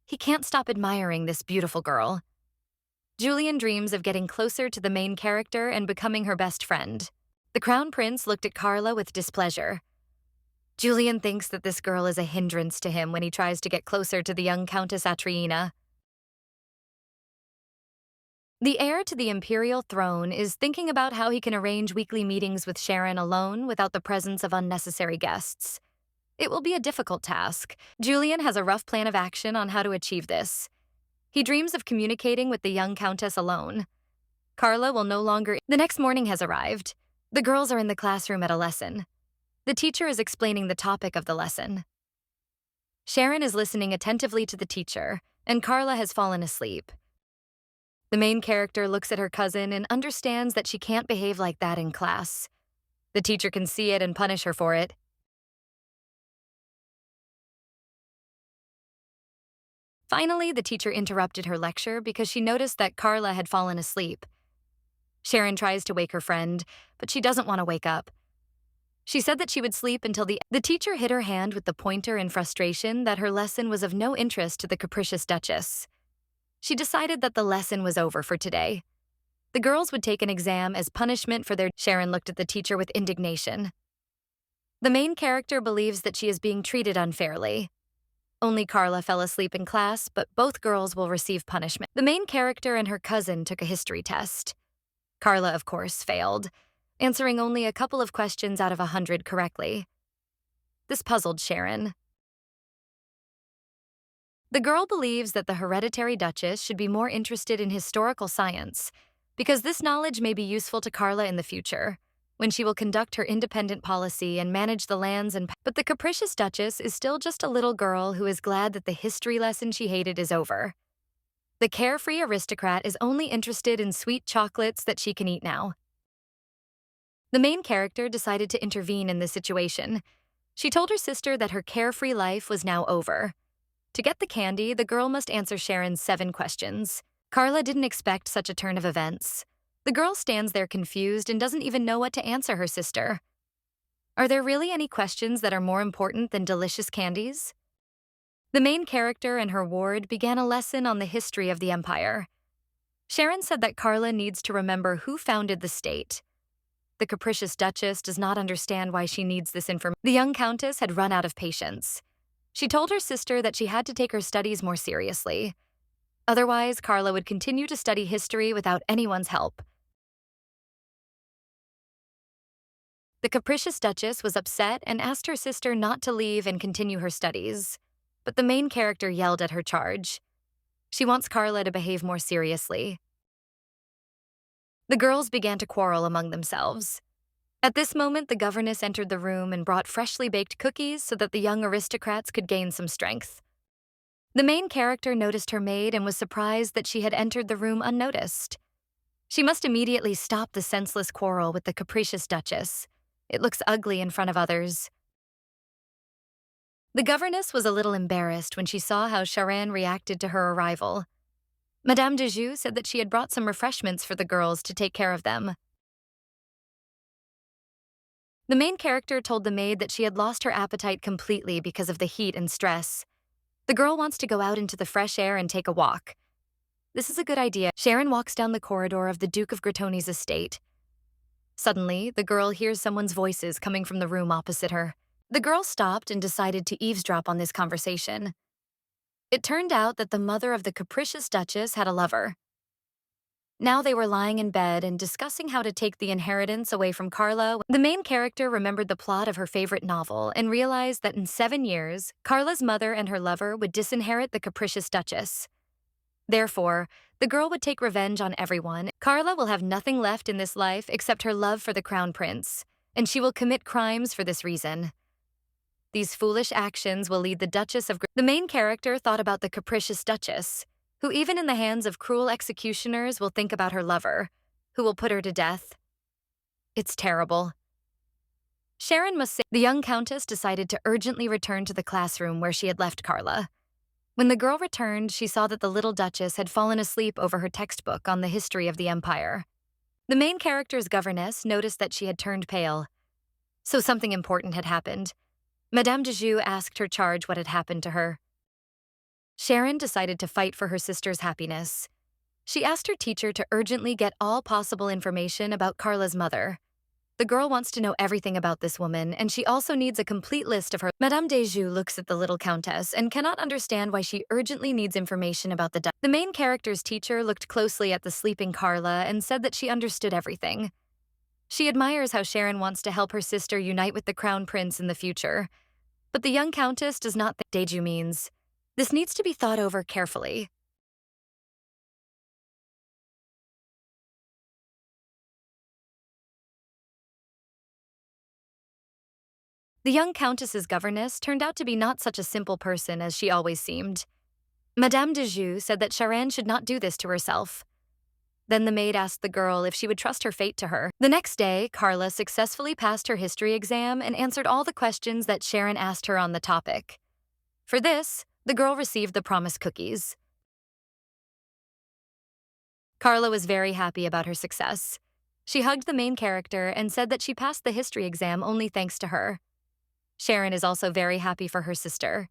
He can't stop admiring this beautiful girl. Julian dreams of getting closer to the main character and becoming her best friend. The Crown Prince looked at Carla with displeasure. Julian thinks that this girl is a hindrance to him when he tries to get closer to the young Countess Atriina. The heir to the Imperial throne is thinking about how he can arrange weekly meetings with Sharon alone without the presence of unnecessary guests. It will be a difficult task. Julian has a rough plan of action on how to achieve this. He dreams of communicating with the young Countess alone. Carla will no longer. The next morning has arrived. The girls are in the classroom at a lesson. The teacher is explaining the topic of the lesson. Sharon is listening attentively to the teacher, and Carla has fallen asleep. The main character looks at her cousin and understands that she can't behave like that in class. The teacher can see it and punish her for it. Finally, the teacher interrupted her lecture because she noticed that Carla had fallen asleep. Sharon tries to wake her friend, but she doesn't want to wake up. She said that she would sleep until the teacher hit her hand with the pointer in frustration that her lesson was of no interest to the capricious Duchess. She decided that the lesson was over for today. The girls would take an exam as punishment for their. Sharon looked at the teacher with indignation. The main character believes that she is being treated unfairly. Only Carla fell asleep in class, but both girls will receive punishment. The main character and her cousin took a history test. Carla, of course, failed, answering only a couple of questions out of 100 correctly. This puzzled Sharon. The girl believes that the hereditary duchess should be more interested in historical science, because this knowledge may be useful to Carla in the future, when she will conduct her independent policy and manage the lands and. But the capricious duchess is still just a little girl who is glad that the history lesson she hated is over. The carefree aristocrat is only interested in sweet chocolates that she can eat now. The main character decided to intervene in this situation. She told her sister that her carefree life was now over. To get the candy, the girl must answer Sharon's 7 questions. Carla didn't expect such a turn of events. The girl stands there confused and doesn't even know what to answer her sister. Are there really any questions that are more important than delicious candies? The main character and her ward began a lesson on the history of the empire. Sharon said that Carla needs to remember who founded the state. The capricious duchess does not understand why she needs this information. The young countess had run out of patience. She told her sister that she had to take her studies more seriously. Otherwise, Carla would continue to study history without anyone's help. The capricious duchess was upset and asked her sister not to leave and continue her studies. But the main character yelled at her charge. She wants Carla to behave more seriously. The girls began to quarrel among themselves. At this moment, the governess entered the room and brought freshly baked cookies so that the young aristocrats could gain some strength. The main character noticed her maid and was surprised that she had entered the room unnoticed. She must immediately stop the senseless quarrel with the capricious duchess. It looks ugly in front of others. The governess was a little embarrassed when she saw how Sharon reacted to her arrival. Madame de Joux said that she had brought some refreshments for the girls to take care of them. The main character told the maid that she had lost her appetite completely because of the heat and stress. The girl wants to go out into the fresh air and take a walk. This is a good idea. Sharon walks down the corridor of the Duke of Gratoni's estate. Suddenly, the girl hears someone's voices coming from the room opposite her. The girl stopped and decided to eavesdrop on this conversation. It turned out that the mother of the capricious Duchess had a lover. Now they were lying in bed and discussing how to take the inheritance away from Carla. The main character remembered the plot of her favorite novel and realized that in 7 years, Carla's mother and her lover would disinherit the capricious Duchess. Therefore, the girl would take revenge on everyone. Carla will have nothing left in this life except her love for the crown prince, and she will commit crimes for this reason. These foolish actions will lead the Duchess of... The main character thought about the capricious Duchess, who even in the hands of cruel executioners will think about her lover, who will put her to death. It's terrible. Sharon must say... The young countess decided to urgently return to the classroom where she had left Carla. When the girl returned, she saw that the little Duchess had fallen asleep over her textbook on the history of the Empire. The main character's governess noticed that she had turned pale. So something important had happened. Madame de Joux asked her charge what had happened to her. Sharon decided to fight for her sister's happiness. She asked her teacher to urgently get all possible information about Carla's mother. The girl wants to know everything about this woman, and she also needs a complete list of her... Madame de Joux looks at the little countess and cannot understand why she urgently needs information about the... The main character's teacher looked closely at the sleeping Carla and said that she understood everything. She admires how Sharon wants to help her sister unite with the crown prince in the future. But the young countess does not think Deju means. This needs to be thought over carefully. The young countess's governess turned out to be not such a simple person as she always seemed. Madame de Joux said that Sharon should not do this to herself. Then the maid asked the girl if she would trust her fate to her. The next day, Carla successfully passed her history exam and answered all the questions that Sharon asked her on the topic. For this, the girl received the promised cookies. Carla was very happy about her success. She hugged the main character and said that she passed the history exam only thanks to her. Sharon is also very happy for her sister.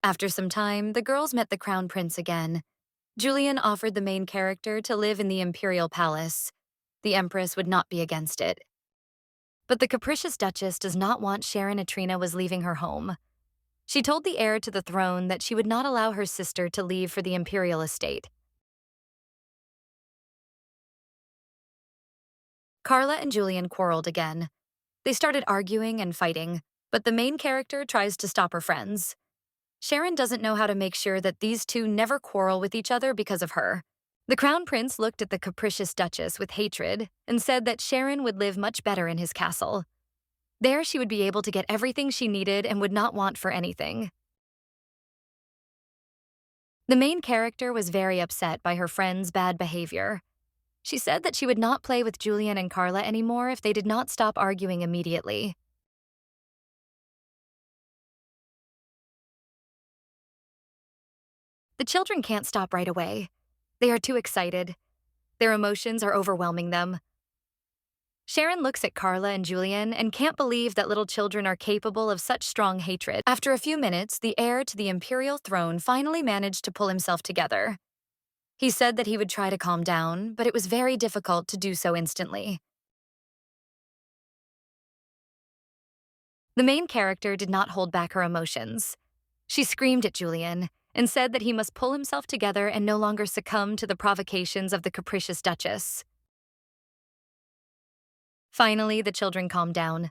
After some time, the girls met the crown prince again. Julian offered the main character to live in the Imperial palace. The Empress would not be against it. But the capricious Duchess does not want Sharon Atrina was leaving her home. She told the heir to the throne that she would not allow her sister to leave for the Imperial estate. Carla and Julian quarreled again. They started arguing and fighting, but the main character tries to stop her friends. Sharon doesn't know how to make sure that these two never quarrel with each other because of her. The crown prince looked at the capricious Duchess with hatred and said that Sharon would live much better in his castle. There she would be able to get everything she needed and would not want for anything. The main character was very upset by her friend's bad behavior. She said that she would not play with Julian and Carla anymore if they did not stop arguing immediately. The children can't stop right away. They are too excited. Their emotions are overwhelming them. Sharon looks at Carla and Julian and can't believe that little children are capable of such strong hatred. After a few minutes, the heir to the Imperial throne finally managed to pull himself together. He said that he would try to calm down, but it was very difficult to do so instantly. The main character did not hold back her emotions. She screamed at Julian and said that he must pull himself together and no longer succumb to the provocations of the capricious Duchess. Finally, the children calmed down.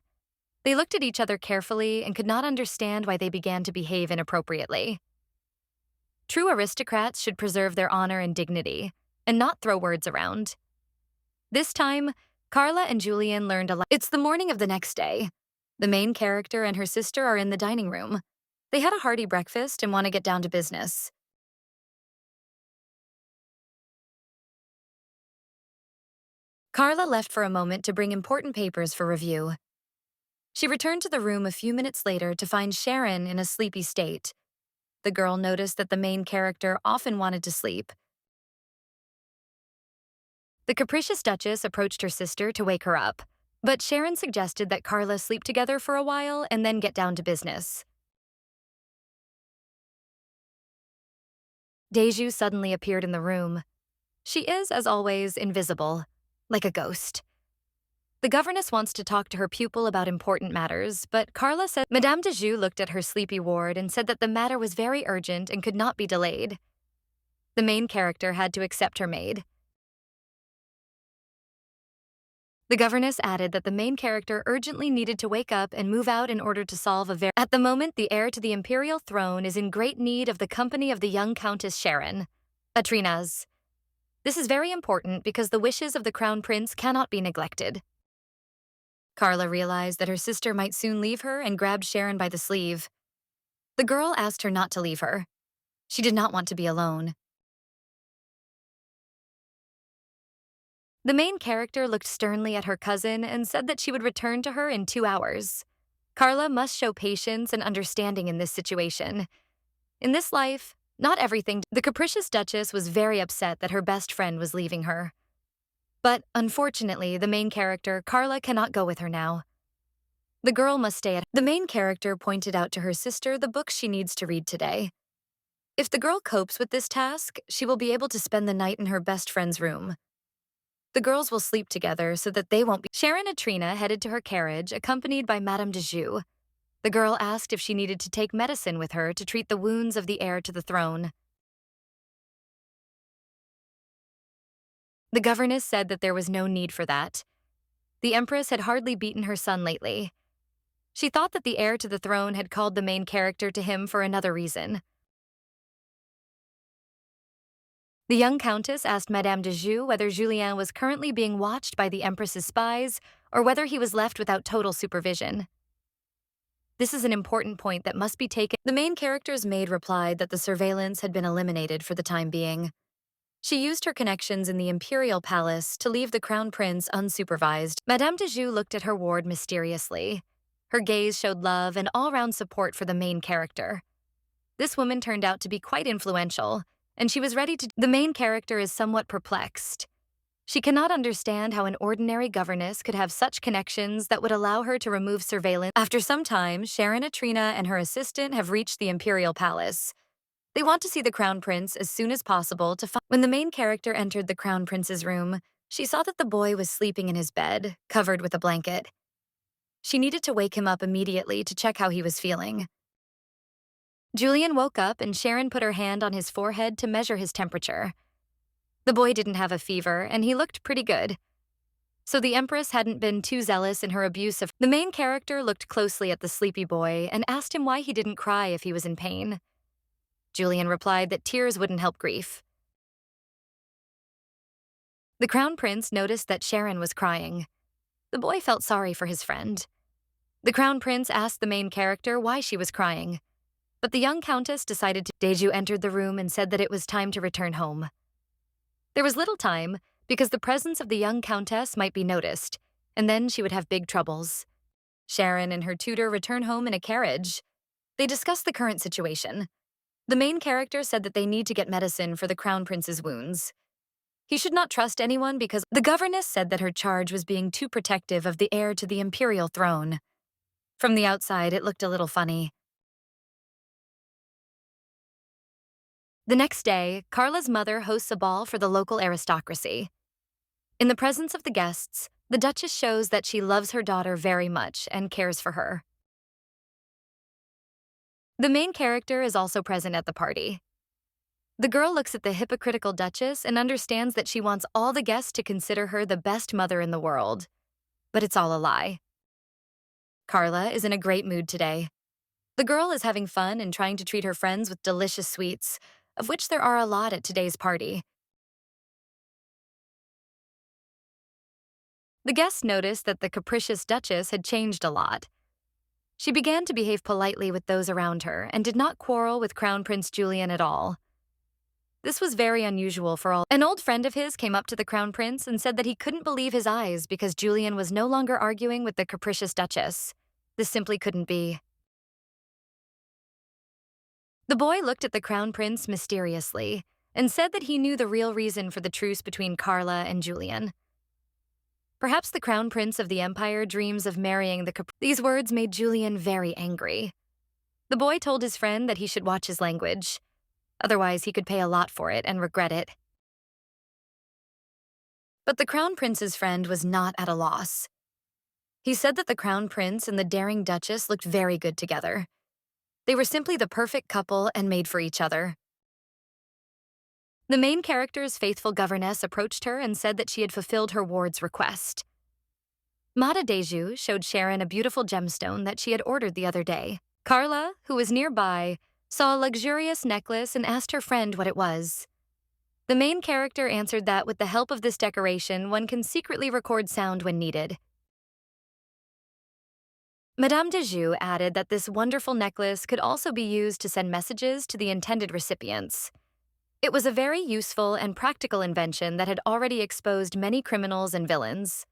They looked at each other carefully and could not understand why they began to behave inappropriately. True aristocrats should preserve their honor and dignity, and not throw words around. This time, Carla and Julian learned a lot. It's the morning of the next day. The main character and her sister are in the dining room. They had a hearty breakfast and want to get down to business. Carla left for a moment to bring important papers for review. She returned to the room a few minutes later to find Sharon in a sleepy state. the girl noticed that the main character often wanted to sleep. The capricious Duchess approached her sister to wake her up, but Sharon suggested that Carla sleep together for a while and then get down to business. Deju suddenly appeared in the room. She is, as always, invisible, like a ghost. The governess wants to talk to her pupil about important matters, but Carla said Madame Deju looked at her sleepy ward and said that the matter was very urgent and could not be delayed. The main character had to accept her maid. The governess added that the main character urgently needed to wake up and move out in order to solve a very— At the moment, the heir to the Imperial throne is in great need of the company of the young Countess Sharon, Atrina's. This is very important because the wishes of the Crown Prince cannot be neglected. Carla realized that her sister might soon leave her and grabbed Sharon by the sleeve. The girl asked her not to leave her. She did not want to be alone. The main character looked sternly at her cousin and said that she would return to her in 2 hours. Carla must show patience and understanding in this situation. In this life, not everything— The capricious Duchess was very upset that her best friend was leaving her. But unfortunately, the main character, Carla, cannot go with her now. The girl must stay at— The main character pointed out to her sister the books she needs to read today. If the girl copes with this task, she will be able to spend the night in her best friend's room. The girls will sleep together so that they won't be— Sharon Atrina headed to her carriage, accompanied by Madame Deju. The girl asked if she needed to take medicine with her to treat the wounds of the heir to the throne. The governess said that there was no need for that. The Empress had hardly beaten her son lately. She thought that the heir to the throne had called the main character to him for another reason. The young countess asked Madame Deju whether Julien was currently being watched by the Empress's spies or whether he was left without total supervision. This is an important point that must be taken— The main character's maid replied that the surveillance had been eliminated for the time being. She used her connections in the Imperial palace to leave the Crown Prince unsupervised. Madame Deju looked at her ward mysteriously. Her gaze showed love and all-round support for the main character. This woman turned out to be quite influential, and she was ready to— The main character is somewhat perplexed. She cannot understand how an ordinary governess could have such connections that would allow her to remove surveillance. After some time, Sharon Atrina and her assistant have reached the Imperial palace. They want to see the Crown Prince as soon as possible to find— When the main character entered the Crown Prince's room, she saw that the boy was sleeping in his bed, covered with a blanket. She needed to wake him up immediately to check how he was feeling. Julien woke up and Sharon put her hand on his forehead to measure his temperature. The boy didn't have a fever, and he looked pretty good. So the Empress hadn't been too zealous in her abuse of— The main character looked closely at the sleepy boy and asked him why he didn't cry if he was in pain. Julien replied that tears wouldn't help grief. The Crown Prince noticed that Sharon was crying. The boy felt sorry for his friend. The Crown Prince asked the main character why she was crying, but the young countess decided to— Deju entered the room and said that it was time to return home. There was little time because the presence of the young countess might be noticed, and then she would have big troubles. Sharon and her tutor return home in a carriage. They discuss the current situation. The main character said that they need to get medicine for the Crown Prince's wounds. He should not trust anyone because— The governess said that her charge was being too protective of the heir to the Imperial throne. From the outside, it looked a little funny. The next day, Carla's mother hosts a ball for the local aristocracy. In the presence of the guests, the Duchess shows that she loves her daughter very much and cares for her. The main character is also present at the party. The girl looks at the hypocritical Duchess and understands that she wants all the guests to consider her the best mother in the world. But it's all a lie. Carla is in a great mood today. The girl is having fun and trying to treat her friends with delicious sweets, of which there are a lot at today's party. The guests noticed that the capricious Duchess had changed a lot. She began to behave politely with those around her and did not quarrel with Crown Prince Julien at all. This was very unusual for all— An old friend of his came up to the Crown Prince and said that he couldn't believe his eyes because Julien was no longer arguing with the capricious Duchess. This simply couldn't be. The boy looked at the crown prince mysteriously and said that he knew the real reason for the truce between Carla and Julian. Perhaps the crown prince of the empire dreams of marrying the These words made Julian very angry. The boy told his friend that he should watch his language. Otherwise, he could pay a lot for it and regret it. But the crown prince's friend was not at a loss. He said that the crown prince and the daring duchess looked very good together. They were simply the perfect couple and made for each other. The main character's faithful governess approached her and said that she had fulfilled her ward's request. Mata Deju showed Sharon a beautiful gemstone that she had ordered the other day. Carla, who was nearby, saw a luxurious necklace and asked her friend what it was. The main character answered that with the help of this decoration, one can secretly record sound when needed. Madame Deju added that this wonderful necklace could also be used to send messages to the intended recipients. It was a very useful and practical invention that had already exposed many criminals and villains.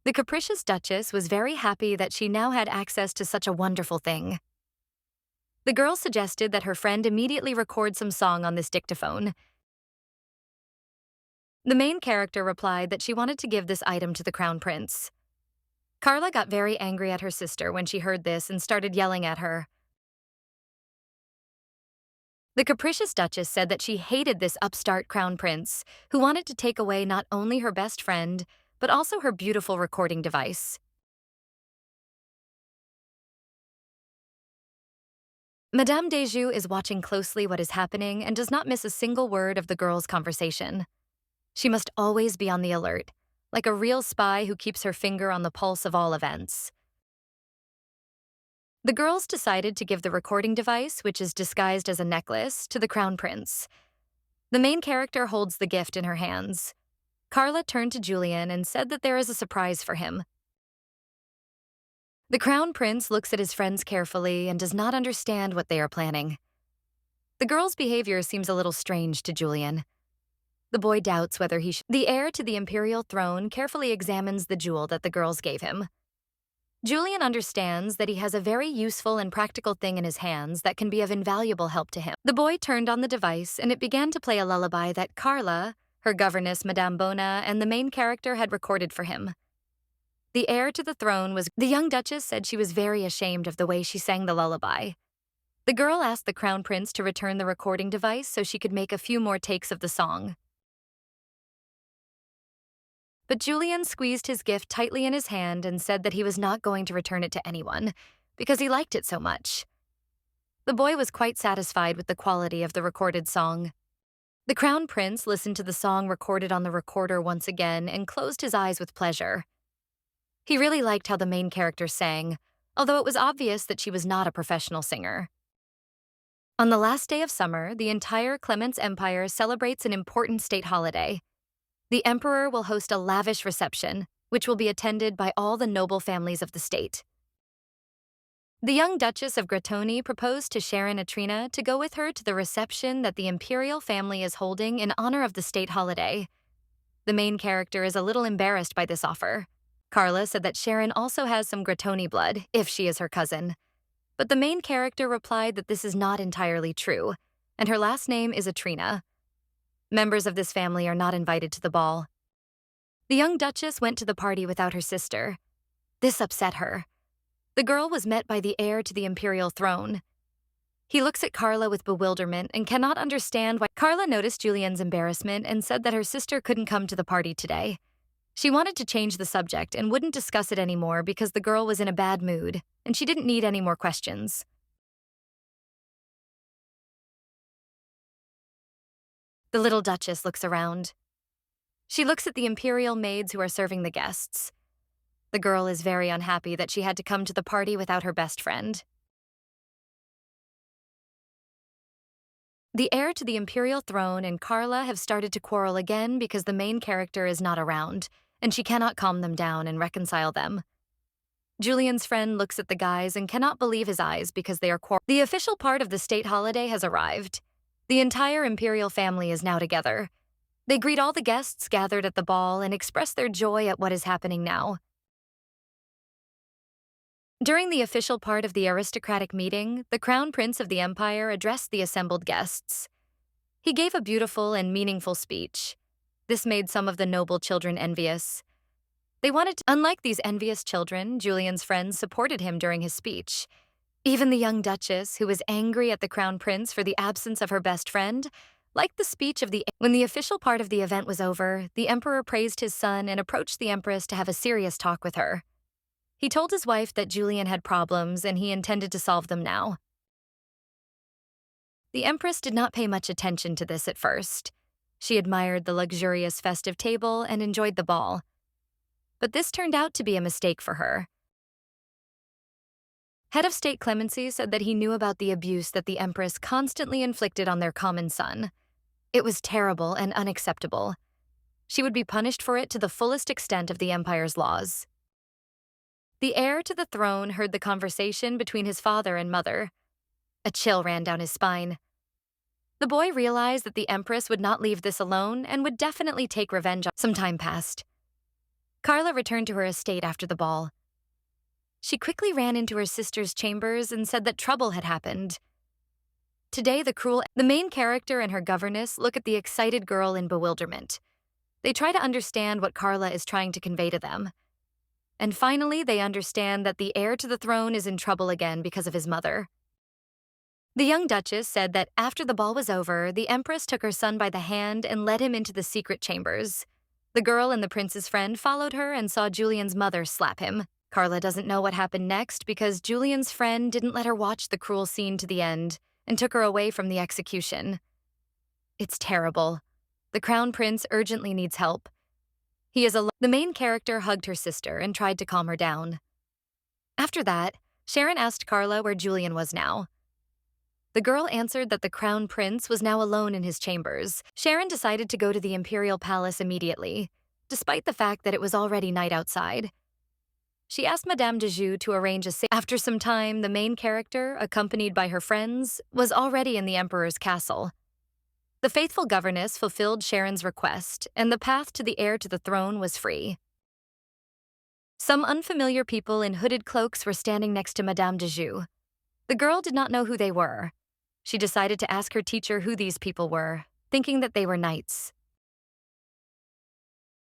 The capricious duchess was very happy that she now had access to such a wonderful thing. The girl suggested that her friend immediately record some song on this dictaphone. The main character replied that she wanted to give this item to the crown prince. Carla got very angry at her sister when she heard this and started yelling at her. The capricious duchess said that she hated this upstart crown prince, who wanted to take away not only her best friend, but also her beautiful recording device. Madame Deju is watching closely what is happening and does not miss a single word of the girls' conversation. She must always be on the alert, like a real spy who keeps her finger on the pulse of all events. The girls decided to give the recording device, which is disguised as a necklace, to the crown prince. The main character holds the gift in her hands. Carla turned to Julian and said that there is a surprise for him. The crown prince looks at his friends carefully and does not understand what they are planning. The girl's behavior seems a little strange to Julian. The boy doubts whether he should. The heir to the Imperial throne carefully examines the jewel that the girls gave him. Julian understands that he has a very useful and practical thing in his hands that can be of invaluable help to him. The boy turned on the device and it began to play a lullaby that Carla, her governess Madame Bona, and the main character had recorded for him. The heir to the throne was. The young duchess said she was very ashamed of the way she sang the lullaby. The girl asked the crown prince to return the recording device so she could make a few more takes of the song. But Julian squeezed his gift tightly in his hand and said that he was not going to return it to anyone, because he liked it so much. The boy was quite satisfied with the quality of the recorded song. The crown prince listened to the song recorded on the recorder once again and closed his eyes with pleasure. He really liked how the main character sang, although it was obvious that she was not a professional singer. On the last day of summer, the entire Clement's Empire celebrates an important state holiday. The emperor will host a lavish reception, which will be attended by all the noble families of the state. The young Duchess of Gratoni proposed to Sharon Atrina to go with her to the reception that the Imperial family is holding in honor of the state holiday. The main character is a little embarrassed by this offer. Carla said that Sharon also has some Gratoni blood, if she is her cousin. But the main character replied that this is not entirely true, and her last name is Atrina. Members of this family are not invited to the ball. The young duchess went to the party without her sister. This upset her. The girl was met by the heir to the Imperial throne. He looks at Carla with bewilderment and cannot understand why. Carla noticed Julian's embarrassment and said that her sister couldn't come to the party today. She wanted to change the subject and wouldn't discuss it anymore because the girl was in a bad mood, and she didn't need any more questions. The little duchess looks around. She looks at the imperial maids who are serving the guests. The girl is very unhappy that she had to come to the party without her best friend. The heir to the imperial throne and Carla have started to quarrel again because the main character is not around, and she cannot calm them down and reconcile them. Julian's friend looks at the guys and cannot believe his eyes because they are quarreling. The official part of the state holiday has arrived. The entire imperial family is now together. They greet all the guests gathered at the ball and express their joy at what is happening now. During the official part of the aristocratic meeting, the crown prince of the empire addressed the assembled guests. He gave a beautiful and meaningful speech. This made some of the noble children envious. Unlike these envious children, Julian's friends supported him during his speech. Even the young duchess, who was angry at the crown prince for the absence of her best friend, liked the speech of the. When the official part of the event was over, the emperor praised his son and approached the empress to have a serious talk with her. He told his wife that Julian had problems and he intended to solve them now. The empress did not pay much attention to this at first. She admired the luxurious festive table and enjoyed the ball. But this turned out to be a mistake for her. Head of State Clemency said that he knew about the abuse that the empress constantly inflicted on their common son. It was terrible and unacceptable. She would be punished for it to the fullest extent of the empire's laws. The heir to the throne heard the conversation between his father and mother. A chill ran down his spine. The boy realized that the empress would not leave this alone and would definitely take revenge. Some time passed. Carla returned to her estate after the ball. She quickly ran into her sister's chambers and said that trouble had happened. Today, the main character and her governess look at the excited girl in bewilderment. They try to understand what Carla is trying to convey to them. And finally, they understand that the heir to the throne is in trouble again because of his mother. The young duchess said that after the ball was over, the empress took her son by the hand and led him into the secret chambers. The girl and the prince's friend followed her and saw Julian's mother slap him. Carla doesn't know what happened next because Julian's friend didn't let her watch the cruel scene to the end and took her away from the execution. It's terrible. The crown prince urgently needs help. The main character hugged her sister and tried to calm her down. After that, Sharon asked Carla where Julian was now. The girl answered that the crown prince was now alone in his chambers. Sharon decided to go to the Imperial palace immediately, despite the fact that it was already night outside. She asked Madame de Joux to arrange After some time, the main character, accompanied by her friends, was already in the emperor's castle. The faithful governess fulfilled Sharon's request, and the path to the heir to the throne was free. Some unfamiliar people in hooded cloaks were standing next to Madame de Joux. The girl did not know who they were. She decided to ask her teacher who these people were, thinking that they were knights.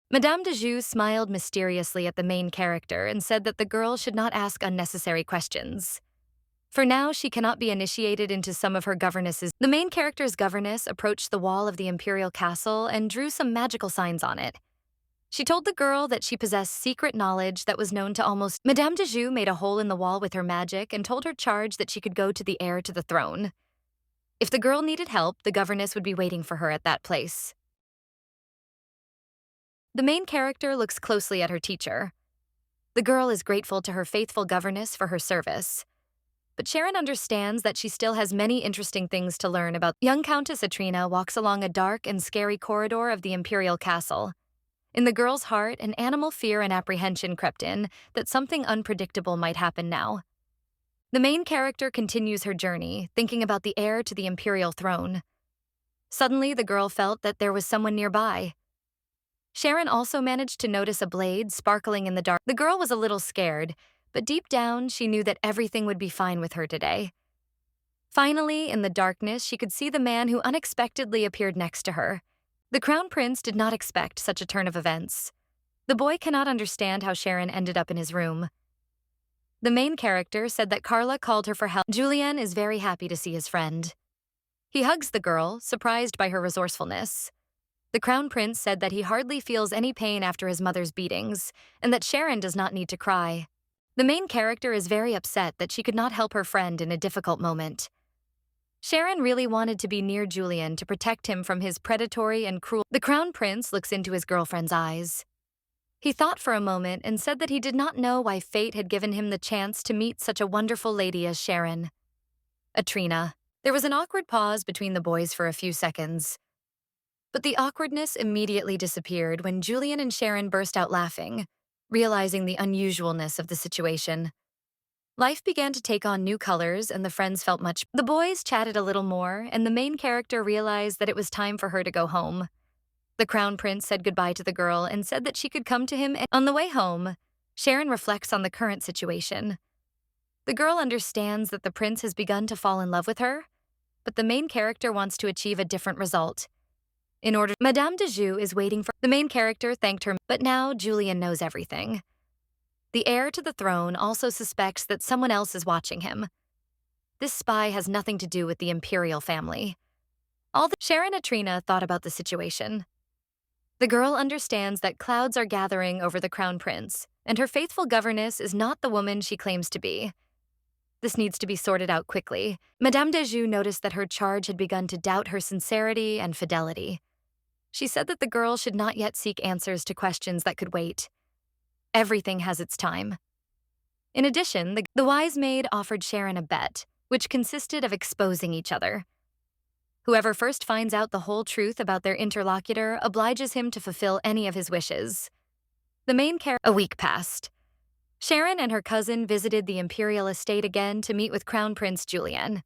Madame de Joux smiled mysteriously at the main character and said that the girl should not ask unnecessary questions. For now, she cannot be initiated into some of her governesses. The main character's governess approached the wall of the Imperial castle and drew some magical signs on it. She told the girl that she possessed secret knowledge that was known to almost. Madame de Joux made a hole in the wall with her magic and told her charge that she could go to the heir to the throne. If the girl needed help, the governess would be waiting for her at that place. The main character looks closely at her teacher. The girl is grateful to her faithful governess for her service. But Sharon understands that she still has many interesting things to learn about. Young Countess Atrina walks along a dark and scary corridor of the Imperial castle. In the girl's heart, an animal fear and apprehension crept in that something unpredictable might happen now. The main character continues her journey, thinking about the heir to the Imperial throne. Suddenly, the girl felt that there was someone nearby. Sharon also managed to notice a blade sparkling in the dark. The girl was a little scared, but deep down, she knew that everything would be fine with her today. Finally, in the darkness, she could see the man who unexpectedly appeared next to her. The crown prince did not expect such a turn of events. The boy cannot understand how Sharon ended up in his room. The main character said that Carla called her for help. Julian is very happy to see his friend. He hugs the girl, surprised by her resourcefulness. The crown prince said that he hardly feels any pain after his mother's beatings, and that Sharon does not need to cry. The main character is very upset that she could not help her friend in a difficult moment. Sharon really wanted to be near Julian to protect him from his predatory and cruel. The crown prince looks into his girlfriend's eyes. He thought for a moment and said that he did not know why fate had given him the chance to meet such a wonderful lady as Sharon. Atrina. There was an awkward pause between the boys for a few seconds. But the awkwardness immediately disappeared when Julian and Sharon burst out laughing, realizing the unusualness of the situation. Life began to take on new colors and the friends felt much. The boys chatted a little more and the main character realized that it was time for her to go home. The crown prince said goodbye to the girl and said that she could come to him. On the way home, Sharon reflects on the current situation. The girl understands that the prince has begun to fall in love with her, but the main character wants to achieve a different result. In order, Madame de Joux is waiting for the main character thanked her, but now Julian knows everything. The heir to the throne also suspects that someone else is watching him. This spy has nothing to do with the Imperial family. Sharon and Trina thought about the situation. The girl understands that clouds are gathering over the crown prince, and her faithful governess is not the woman she claims to be. This needs to be sorted out quickly. Madame de Joux noticed that her charge had begun to doubt her sincerity and fidelity. She said that the girl should not yet seek answers to questions that could wait. Everything has its time. In addition, the wise maid offered Sharon a bet, which consisted of exposing each other. Whoever first finds out the whole truth about their interlocutor obliges him to fulfill any of his wishes. A week passed. Sharon and her cousin visited the Imperial estate again to meet with Crown Prince Julian.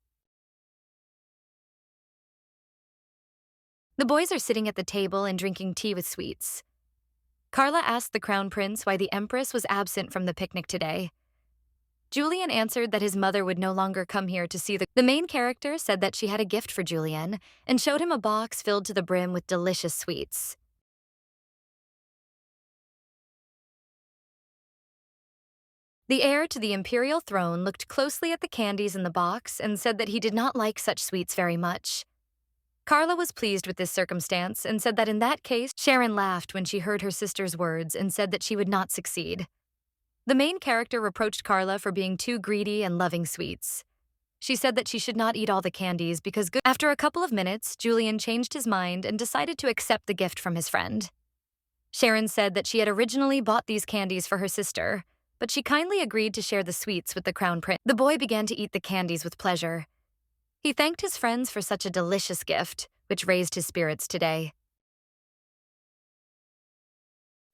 The boys are sitting at the table and drinking tea with sweets. Carla asked the Crown Prince why the Empress was absent from the picnic today. Julian answered that his mother would no longer come here to see the main character said that she had a gift for Julian and showed him a box filled to the brim with delicious sweets. The heir to the Imperial throne looked closely at the candies in the box and said that he did not like such sweets very much. Carla was pleased with this circumstance and said that in that case, Sharon laughed when she heard her sister's words and said that she would not succeed. The main character reproached Carla for being too greedy and loving sweets. She said that she should not eat all the candies because after a couple of minutes, Julian changed his mind and decided to accept the gift from his friend. Sharon said that she had originally bought these candies for her sister, but she kindly agreed to share the sweets with the Crown Prince. The boy began to eat the candies with pleasure. He thanked his friends for such a delicious gift, which raised his spirits today.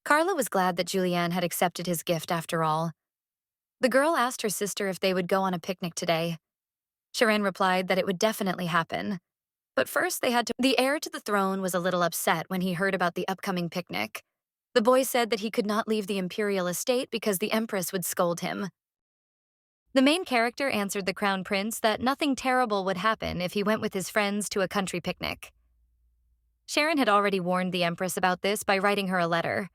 Carla was glad that Julian had accepted his gift after all. The girl asked her sister if they would go on a picnic today. Sharon replied that it would definitely happen. But first they had to— The heir to the throne was a little upset when he heard about the upcoming picnic. The boy said that he could not leave the Imperial estate because the Empress would scold him. The main character answered the Crown Prince that nothing terrible would happen if he went with his friends to a country picnic. Sharon had already warned the Empress about this by writing her a letter.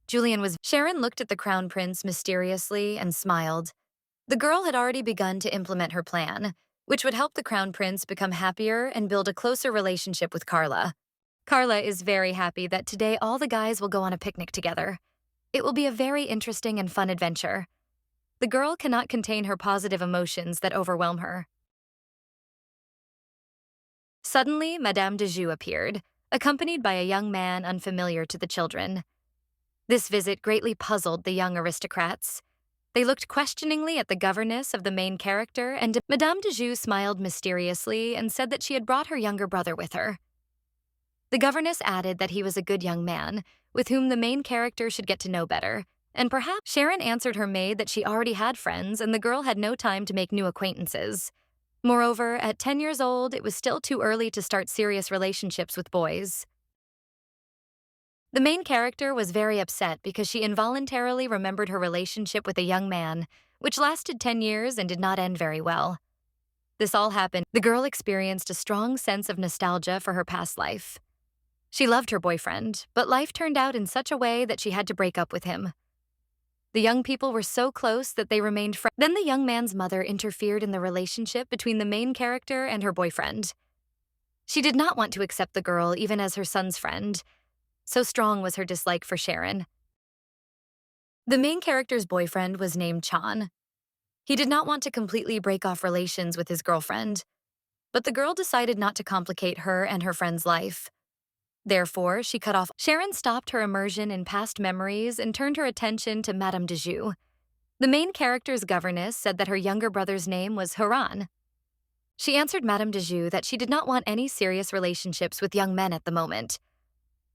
Sharon looked at the Crown Prince mysteriously and smiled. The girl had already begun to implement her plan, which would help the Crown Prince become happier and build a closer relationship with Carla. Carla is very happy that today all the guys will go on a picnic together. It will be a very interesting and fun adventure. The girl cannot contain her positive emotions that overwhelm her. Suddenly, Madame de Joux appeared, accompanied by a young man unfamiliar to the children. This visit greatly puzzled the young aristocrats. They looked questioningly at the governess of the main character, and Madame de Joux smiled mysteriously and said that she had brought her younger brother with her. The governess added that he was a good young man, with whom the main character should get to know better, and perhaps Sharon answered her maid that she already had friends and the girl had no time to make new acquaintances. Moreover, at 10 years old, it was still too early to start serious relationships with boys. The main character was very upset because she involuntarily remembered her relationship with a young man, which lasted 10 years and did not end very well. This all happened. The girl experienced a strong sense of nostalgia for her past life. She loved her boyfriend, but life turned out in such a way that she had to break up with him. The young people were so close that they remained friends. Then the young man's mother interfered in the relationship between the main character and her boyfriend. She did not want to accept the girl even as her son's friend. So strong was her dislike for Sharon. The main character's boyfriend was named Chan. He did not want to completely break off relations with his girlfriend, but the girl decided not to complicate her and her friend's life. Therefore, she cut off. Sharon stopped her immersion in past memories and turned her attention to Madame de Joux. The main character's governess said that her younger brother's name was Haran. She answered Madame de Joux that she did not want any serious relationships with young men at the moment.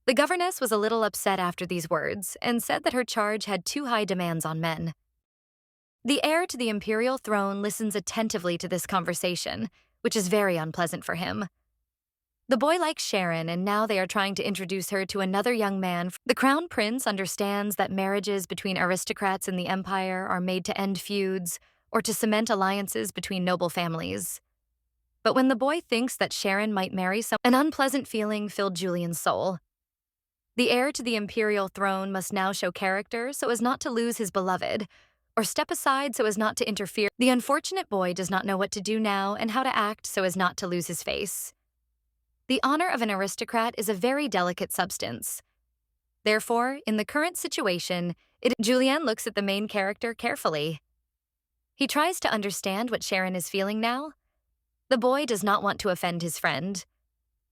The governess was a little upset after these words and said that her charge had too high demands on men. The heir to the Imperial throne listens attentively to this conversation, which is very unpleasant for him. The boy likes Sharon, and now they are trying to introduce her to another young man. The Crown Prince understands that marriages between aristocrats in the Empire are made to end feuds, or to cement alliances between noble families. But when the boy thinks that Sharon might marry someone, an unpleasant feeling filled Julian's soul. The heir to the Imperial throne must now show character so as not to lose his beloved, or step aside so as not to interfere. The unfortunate boy does not know what to do now and how to act so as not to lose his face. The honor of an aristocrat is a very delicate substance. Therefore, in the current situation, Julian looks at the main character carefully. He tries to understand what Sharon is feeling now. The boy does not want to offend his friend.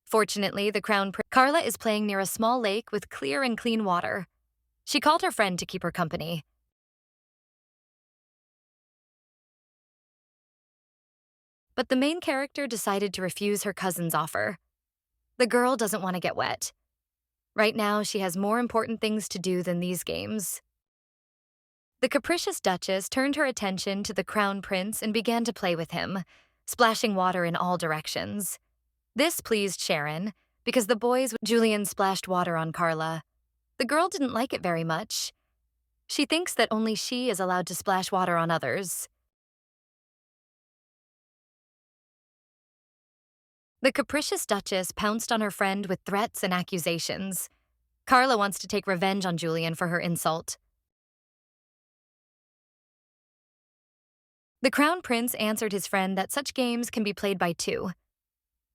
Fortunately, the crown prince Carla is playing near a small lake with clear and clean water. She called her friend to keep her company. But the main character decided to refuse her cousin's offer. The girl doesn't want to get wet. Right now, she has more important things to do than these games. The capricious Duchess turned her attention to the crown prince and began to play with him, splashing water in all directions. This pleased Sharon, because the boys Julian splashed water on Carla. The girl didn't like it very much. She thinks that only she is allowed to splash water on others. The capricious Duchess pounced on her friend with threats and accusations. Carla wants to take revenge on Julian for her insult. The crown prince answered his friend that such games can be played by two.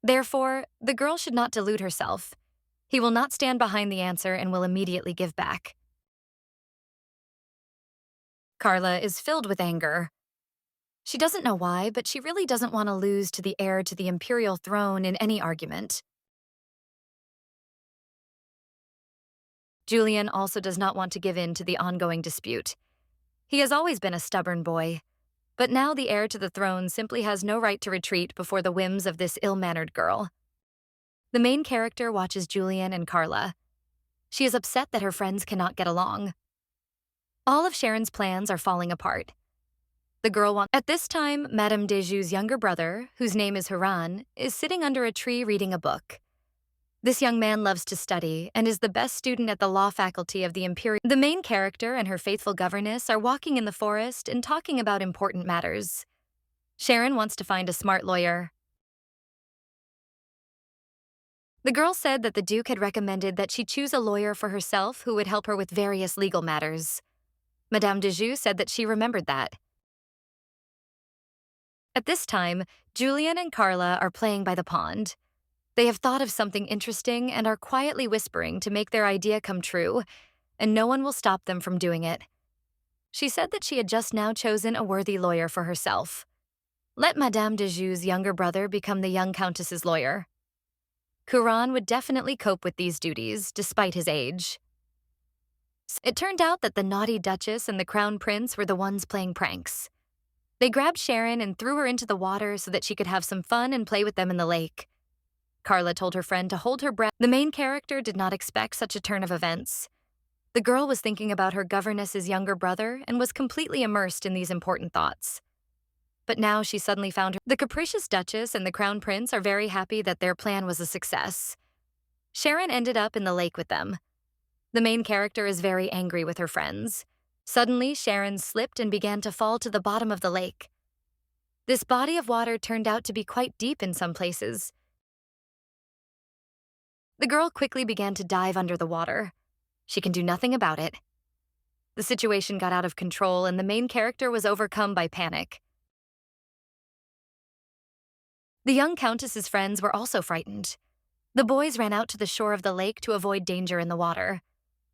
Therefore, the girl should not delude herself. He will not stand behind the answer and will immediately give back. Carla is filled with anger. She doesn't know why, but she really doesn't want to lose to the heir to the Imperial throne in any argument. Julian also does not want to give in to the ongoing dispute. He has always been a stubborn boy, but now the heir to the throne simply has no right to retreat before the whims of this ill-mannered girl. The main character watches Julian and Carla. She is upset that her friends cannot get along. All of Sharon's plans are falling apart. The girl wants— At this time, Madame Dejou's younger brother, whose name is Haran, is sitting under a tree reading a book. This young man loves to study and is the best student at the law faculty of the Imperial. The main character and her faithful governess are walking in the forest and talking about important matters. Sharon wants to find a smart lawyer. The girl said that the Duke had recommended that she choose a lawyer for herself who would help her with various legal matters. Madame Dejou said that she remembered that. At this time, Julian and Carla are playing by the pond. They have thought of something interesting and are quietly whispering to make their idea come true, and no one will stop them from doing it. She said that she had just now chosen a worthy lawyer for herself. Let Madame Dejou's younger brother become the young countess's lawyer. Haran would definitely cope with these duties, despite his age. It turned out that the naughty Duchess and the Crown Prince were the ones playing pranks. They grabbed Sharon and threw her into the water so that she could have some fun and play with them in the lake. Carla told her friend to hold her breath. The main character did not expect such a turn of events. The girl was thinking about her governess's younger brother and was completely immersed in these important thoughts. But now she suddenly found her. The capricious Duchess and the Crown Prince are very happy that their plan was a success. Sharon ended up in the lake with them. The main character is very angry with her friends. Suddenly, Sharon slipped and began to fall to the bottom of the lake. This body of water turned out to be quite deep in some places. The girl quickly began to dive under the water. She can do nothing about it. The situation got out of control and the main character was overcome by panic. The young countess's friends were also frightened. The boys ran out to the shore of the lake to avoid danger in the water.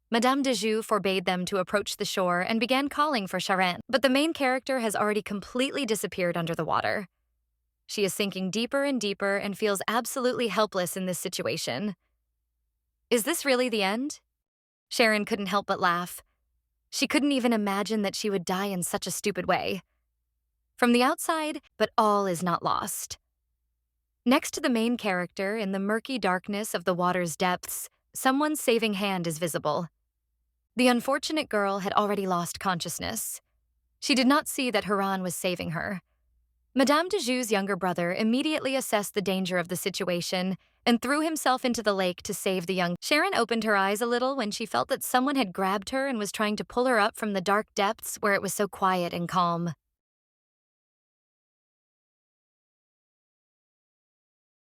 Madame Dejou forbade them to approach the shore and began calling for Sharon, but the main character has already completely disappeared under the water. She is sinking deeper and deeper and feels absolutely helpless in this situation. Is this really the end? Sharon couldn't help but laugh. She couldn't even imagine that she would die in such a stupid way. From the outside, but all is not lost. Next to the main character, in the murky darkness of the water's depths, someone's saving hand is visible. The unfortunate girl had already lost consciousness. She did not see that Haran was saving her. Madame Dejou's younger brother immediately assessed the danger of the situation and threw himself into the lake to save the young. Sharon opened her eyes a little when she felt that someone had grabbed her and was trying to pull her up from the dark depths where it was so quiet and calm.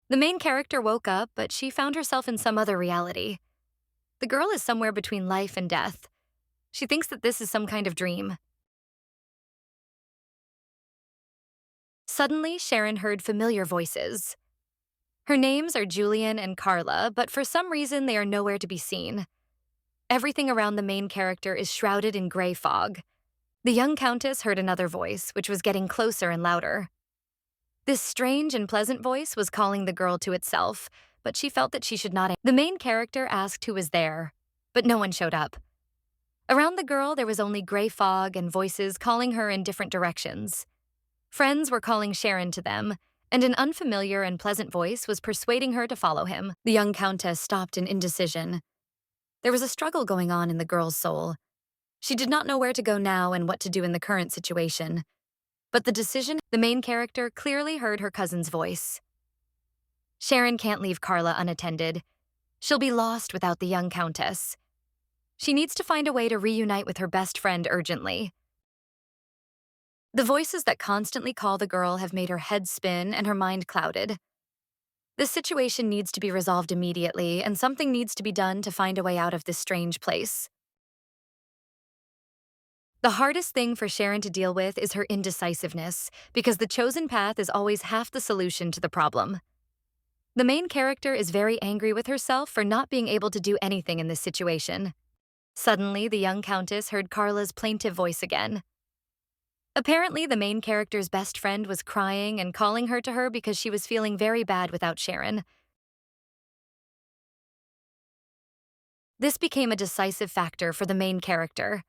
The main character woke up, but she found herself in some other reality. The girl is somewhere between life and death. She thinks that this is some kind of dream. Suddenly, Sharon heard familiar voices. Her names are Julian and Carla, but for some reason they are nowhere to be seen. Everything around the main character is shrouded in gray fog. The young countess heard another voice, which was getting closer and louder. This strange and pleasant voice was calling the girl to itself, but she felt that she should not. The main character asked who was there, but no one showed up. Around the girl, there was only gray fog and voices calling her in different directions. Friends were calling Sharon to them, and an unfamiliar and pleasant voice was persuading her to follow him. The young countess stopped in indecision. There was a struggle going on in the girl's soul. She did not know where to go now and what to do in the current situation. But the main character clearly heard her cousin's voice. Sharon can't leave Carla unattended. She'll be lost without the young countess. She needs to find a way to reunite with her best friend urgently. The voices that constantly call the girl have made her head spin and her mind clouded. This situation needs to be resolved immediately, and something needs to be done to find a way out of this strange place. The hardest thing for Sharon to deal with is her indecisiveness, because the chosen path is always half the solution to the problem. The main character is very angry with herself for not being able to do anything in this situation. Suddenly, the young countess heard Carla's plaintive voice again. Apparently, the main character's best friend was crying and calling her to her because she was feeling very bad without Sharon. This became a decisive factor for the main character.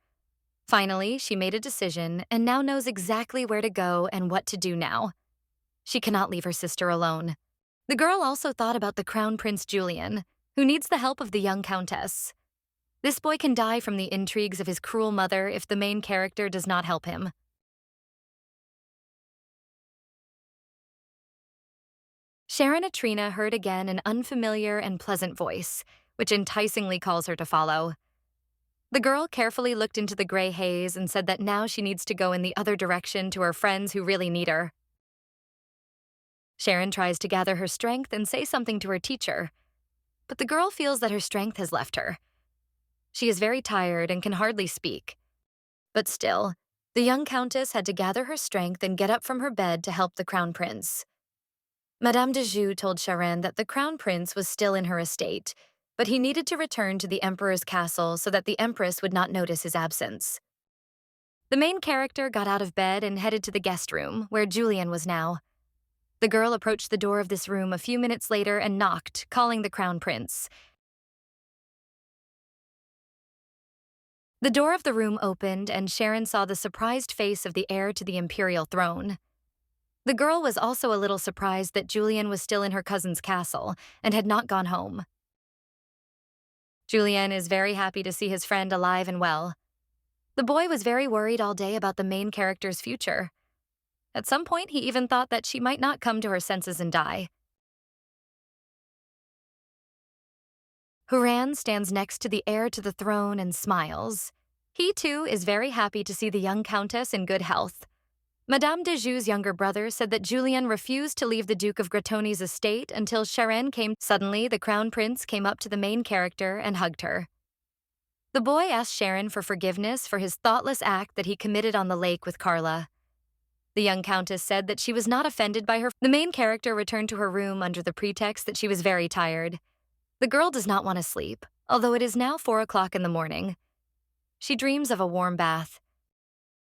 Finally, she made a decision and now knows exactly where to go and what to do now. She cannot leave her sister alone. The girl also thought about the Crown Prince Julian, who needs the help of the young countess. This boy can die from the intrigues of his cruel mother if the main character does not help him. Sharon Atrina heard again an unfamiliar and pleasant voice, which enticingly calls her to follow. The girl carefully looked into the gray haze and said that now she needs to go in the other direction to her friends who really need her. Sharon tries to gather her strength and say something to her teacher, but the girl feels that her strength has left her. She is very tired and can hardly speak. But still, the young countess had to gather her strength and get up from her bed to help the crown prince. Madame de Joux told Sharon that the crown prince was still in her estate, but he needed to return to the emperor's castle so that the empress would not notice his absence. The main character got out of bed and headed to the guest room, where Julian was now. The girl approached the door of this room a few minutes later and knocked, calling the crown prince. The door of the room opened, and Sharon saw the surprised face of the heir to the Imperial throne. The girl was also a little surprised that Julian was still in her cousin's castle and had not gone home. Julian is very happy to see his friend alive and well. The boy was very worried all day about the main character's future. At some point, he even thought that she might not come to her senses and die. Huran stands next to the heir to the throne and smiles. He, too, is very happy to see the young countess in good health. Madame de Joux's younger brother said that Julian refused to leave the Duke of Gratoni's estate until Sharon came. Suddenly, the crown prince came up to the main character and hugged her. The boy asked Sharon for forgiveness for his thoughtless act that he committed on the lake with Carla. The young countess said that she was not offended by her. The main character returned to her room under the pretext that she was very tired. The girl does not want to sleep, although it is now 4 o'clock in the morning. She dreams of a warm bath.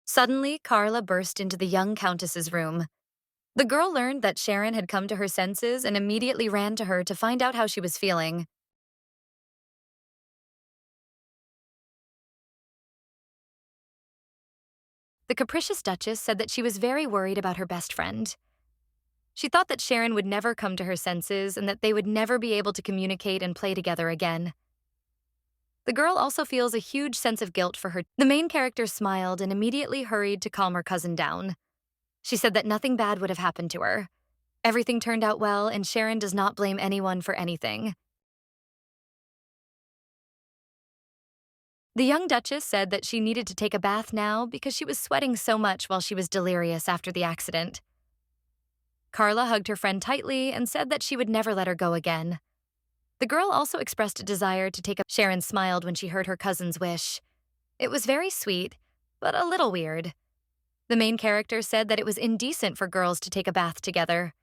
Suddenly, Carla burst into the young countess's room. The girl learned that Sharon had come to her senses and immediately ran to her to find out how she was feeling. The capricious Duchess said that she was very worried about her best friend. She thought that Sharon would never come to her senses and that they would never be able to communicate and play together again. The girl also feels a huge sense of guilt for her. The main character smiled and immediately hurried to calm her cousin down. She said that nothing bad would have happened to her. Everything turned out well, and Sharon does not blame anyone for anything. The young Duchess said that she needed to take a bath now because she was sweating so much while she was delirious after the accident. Carla hugged her friend tightly and said that she would never let her go again. The girl also expressed a desire to take a— Sharon smiled when she heard her cousin's wish. It was very sweet, but a little weird. The main character said that it was indecent for girls to take a bath together.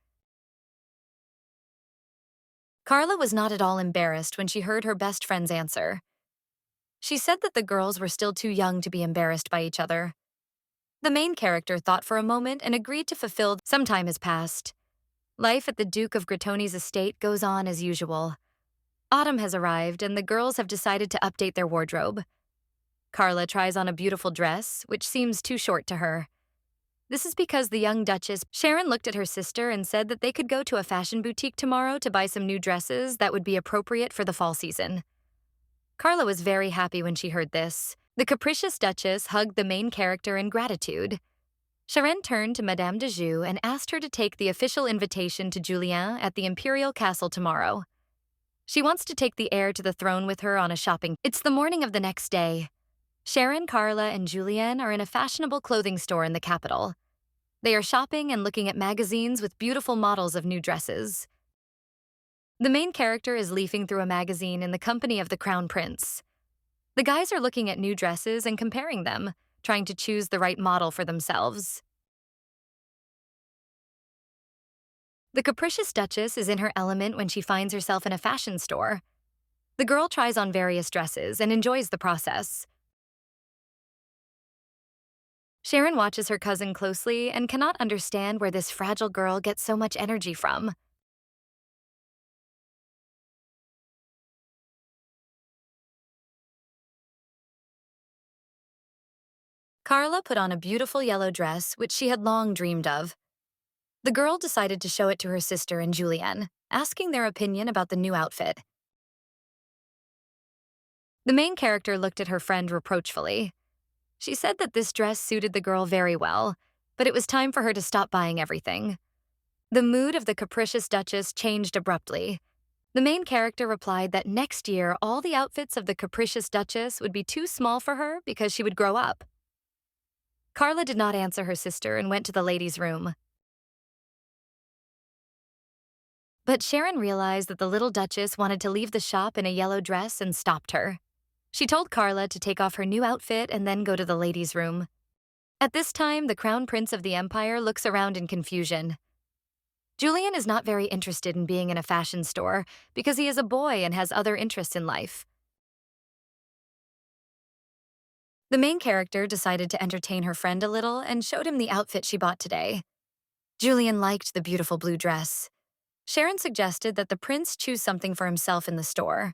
Carla was not at all embarrassed when she heard her best friend's answer. She said that the girls were still too young to be embarrassed by each other. The main character thought for a moment and agreed to fulfill— Some time has passed. Life at the Duke of Gratoni's estate goes on as usual. Autumn has arrived and the girls have decided to update their wardrobe. Carla tries on a beautiful dress, which seems too short to her. This is because the young Duchess— Sharon looked at her sister and said that they could go to a fashion boutique tomorrow to buy some new dresses that would be appropriate for the fall season. Carla was very happy when she heard this. The capricious Duchess hugged the main character in gratitude. Sharon turned to Madame de Joux and asked her to take the official invitation to Julien at the Imperial castle tomorrow. She wants to take the heir to the throne with her on a shopping— It's the morning of the next day. Sharon, Carla, and Julien are in a fashionable clothing store in the capital. They are shopping and looking at magazines with beautiful models of new dresses. The main character is leafing through a magazine in the company of the Crown Prince. The guys are looking at new dresses and comparing them, trying to choose the right model for themselves. The capricious Duchess is in her element when she finds herself in a fashion store. The girl tries on various dresses and enjoys the process. Sharon watches her cousin closely and cannot understand where this fragile girl gets so much energy from. Carla put on a beautiful yellow dress, which she had long dreamed of. The girl decided to show it to her sister and Julien, asking their opinion about the new outfit. The main character looked at her friend reproachfully. She said that this dress suited the girl very well, but it was time for her to stop buying everything. The mood of the capricious Duchess changed abruptly. The main character replied that next year all the outfits of the capricious Duchess would be too small for her because she would grow up. Carla did not answer her sister and went to the ladies' room. But Sharon realized that the little Duchess wanted to leave the shop in a yellow dress and stopped her. She told Carla to take off her new outfit and then go to the ladies' room. At this time, the Crown Prince of the Empire looks around in confusion. Julien is not very interested in being in a fashion store because he is a boy and has other interests in life. The main character decided to entertain her friend a little and showed him the outfit she bought today. Julien liked the beautiful blue dress. Sharon suggested that the prince choose something for himself in the store.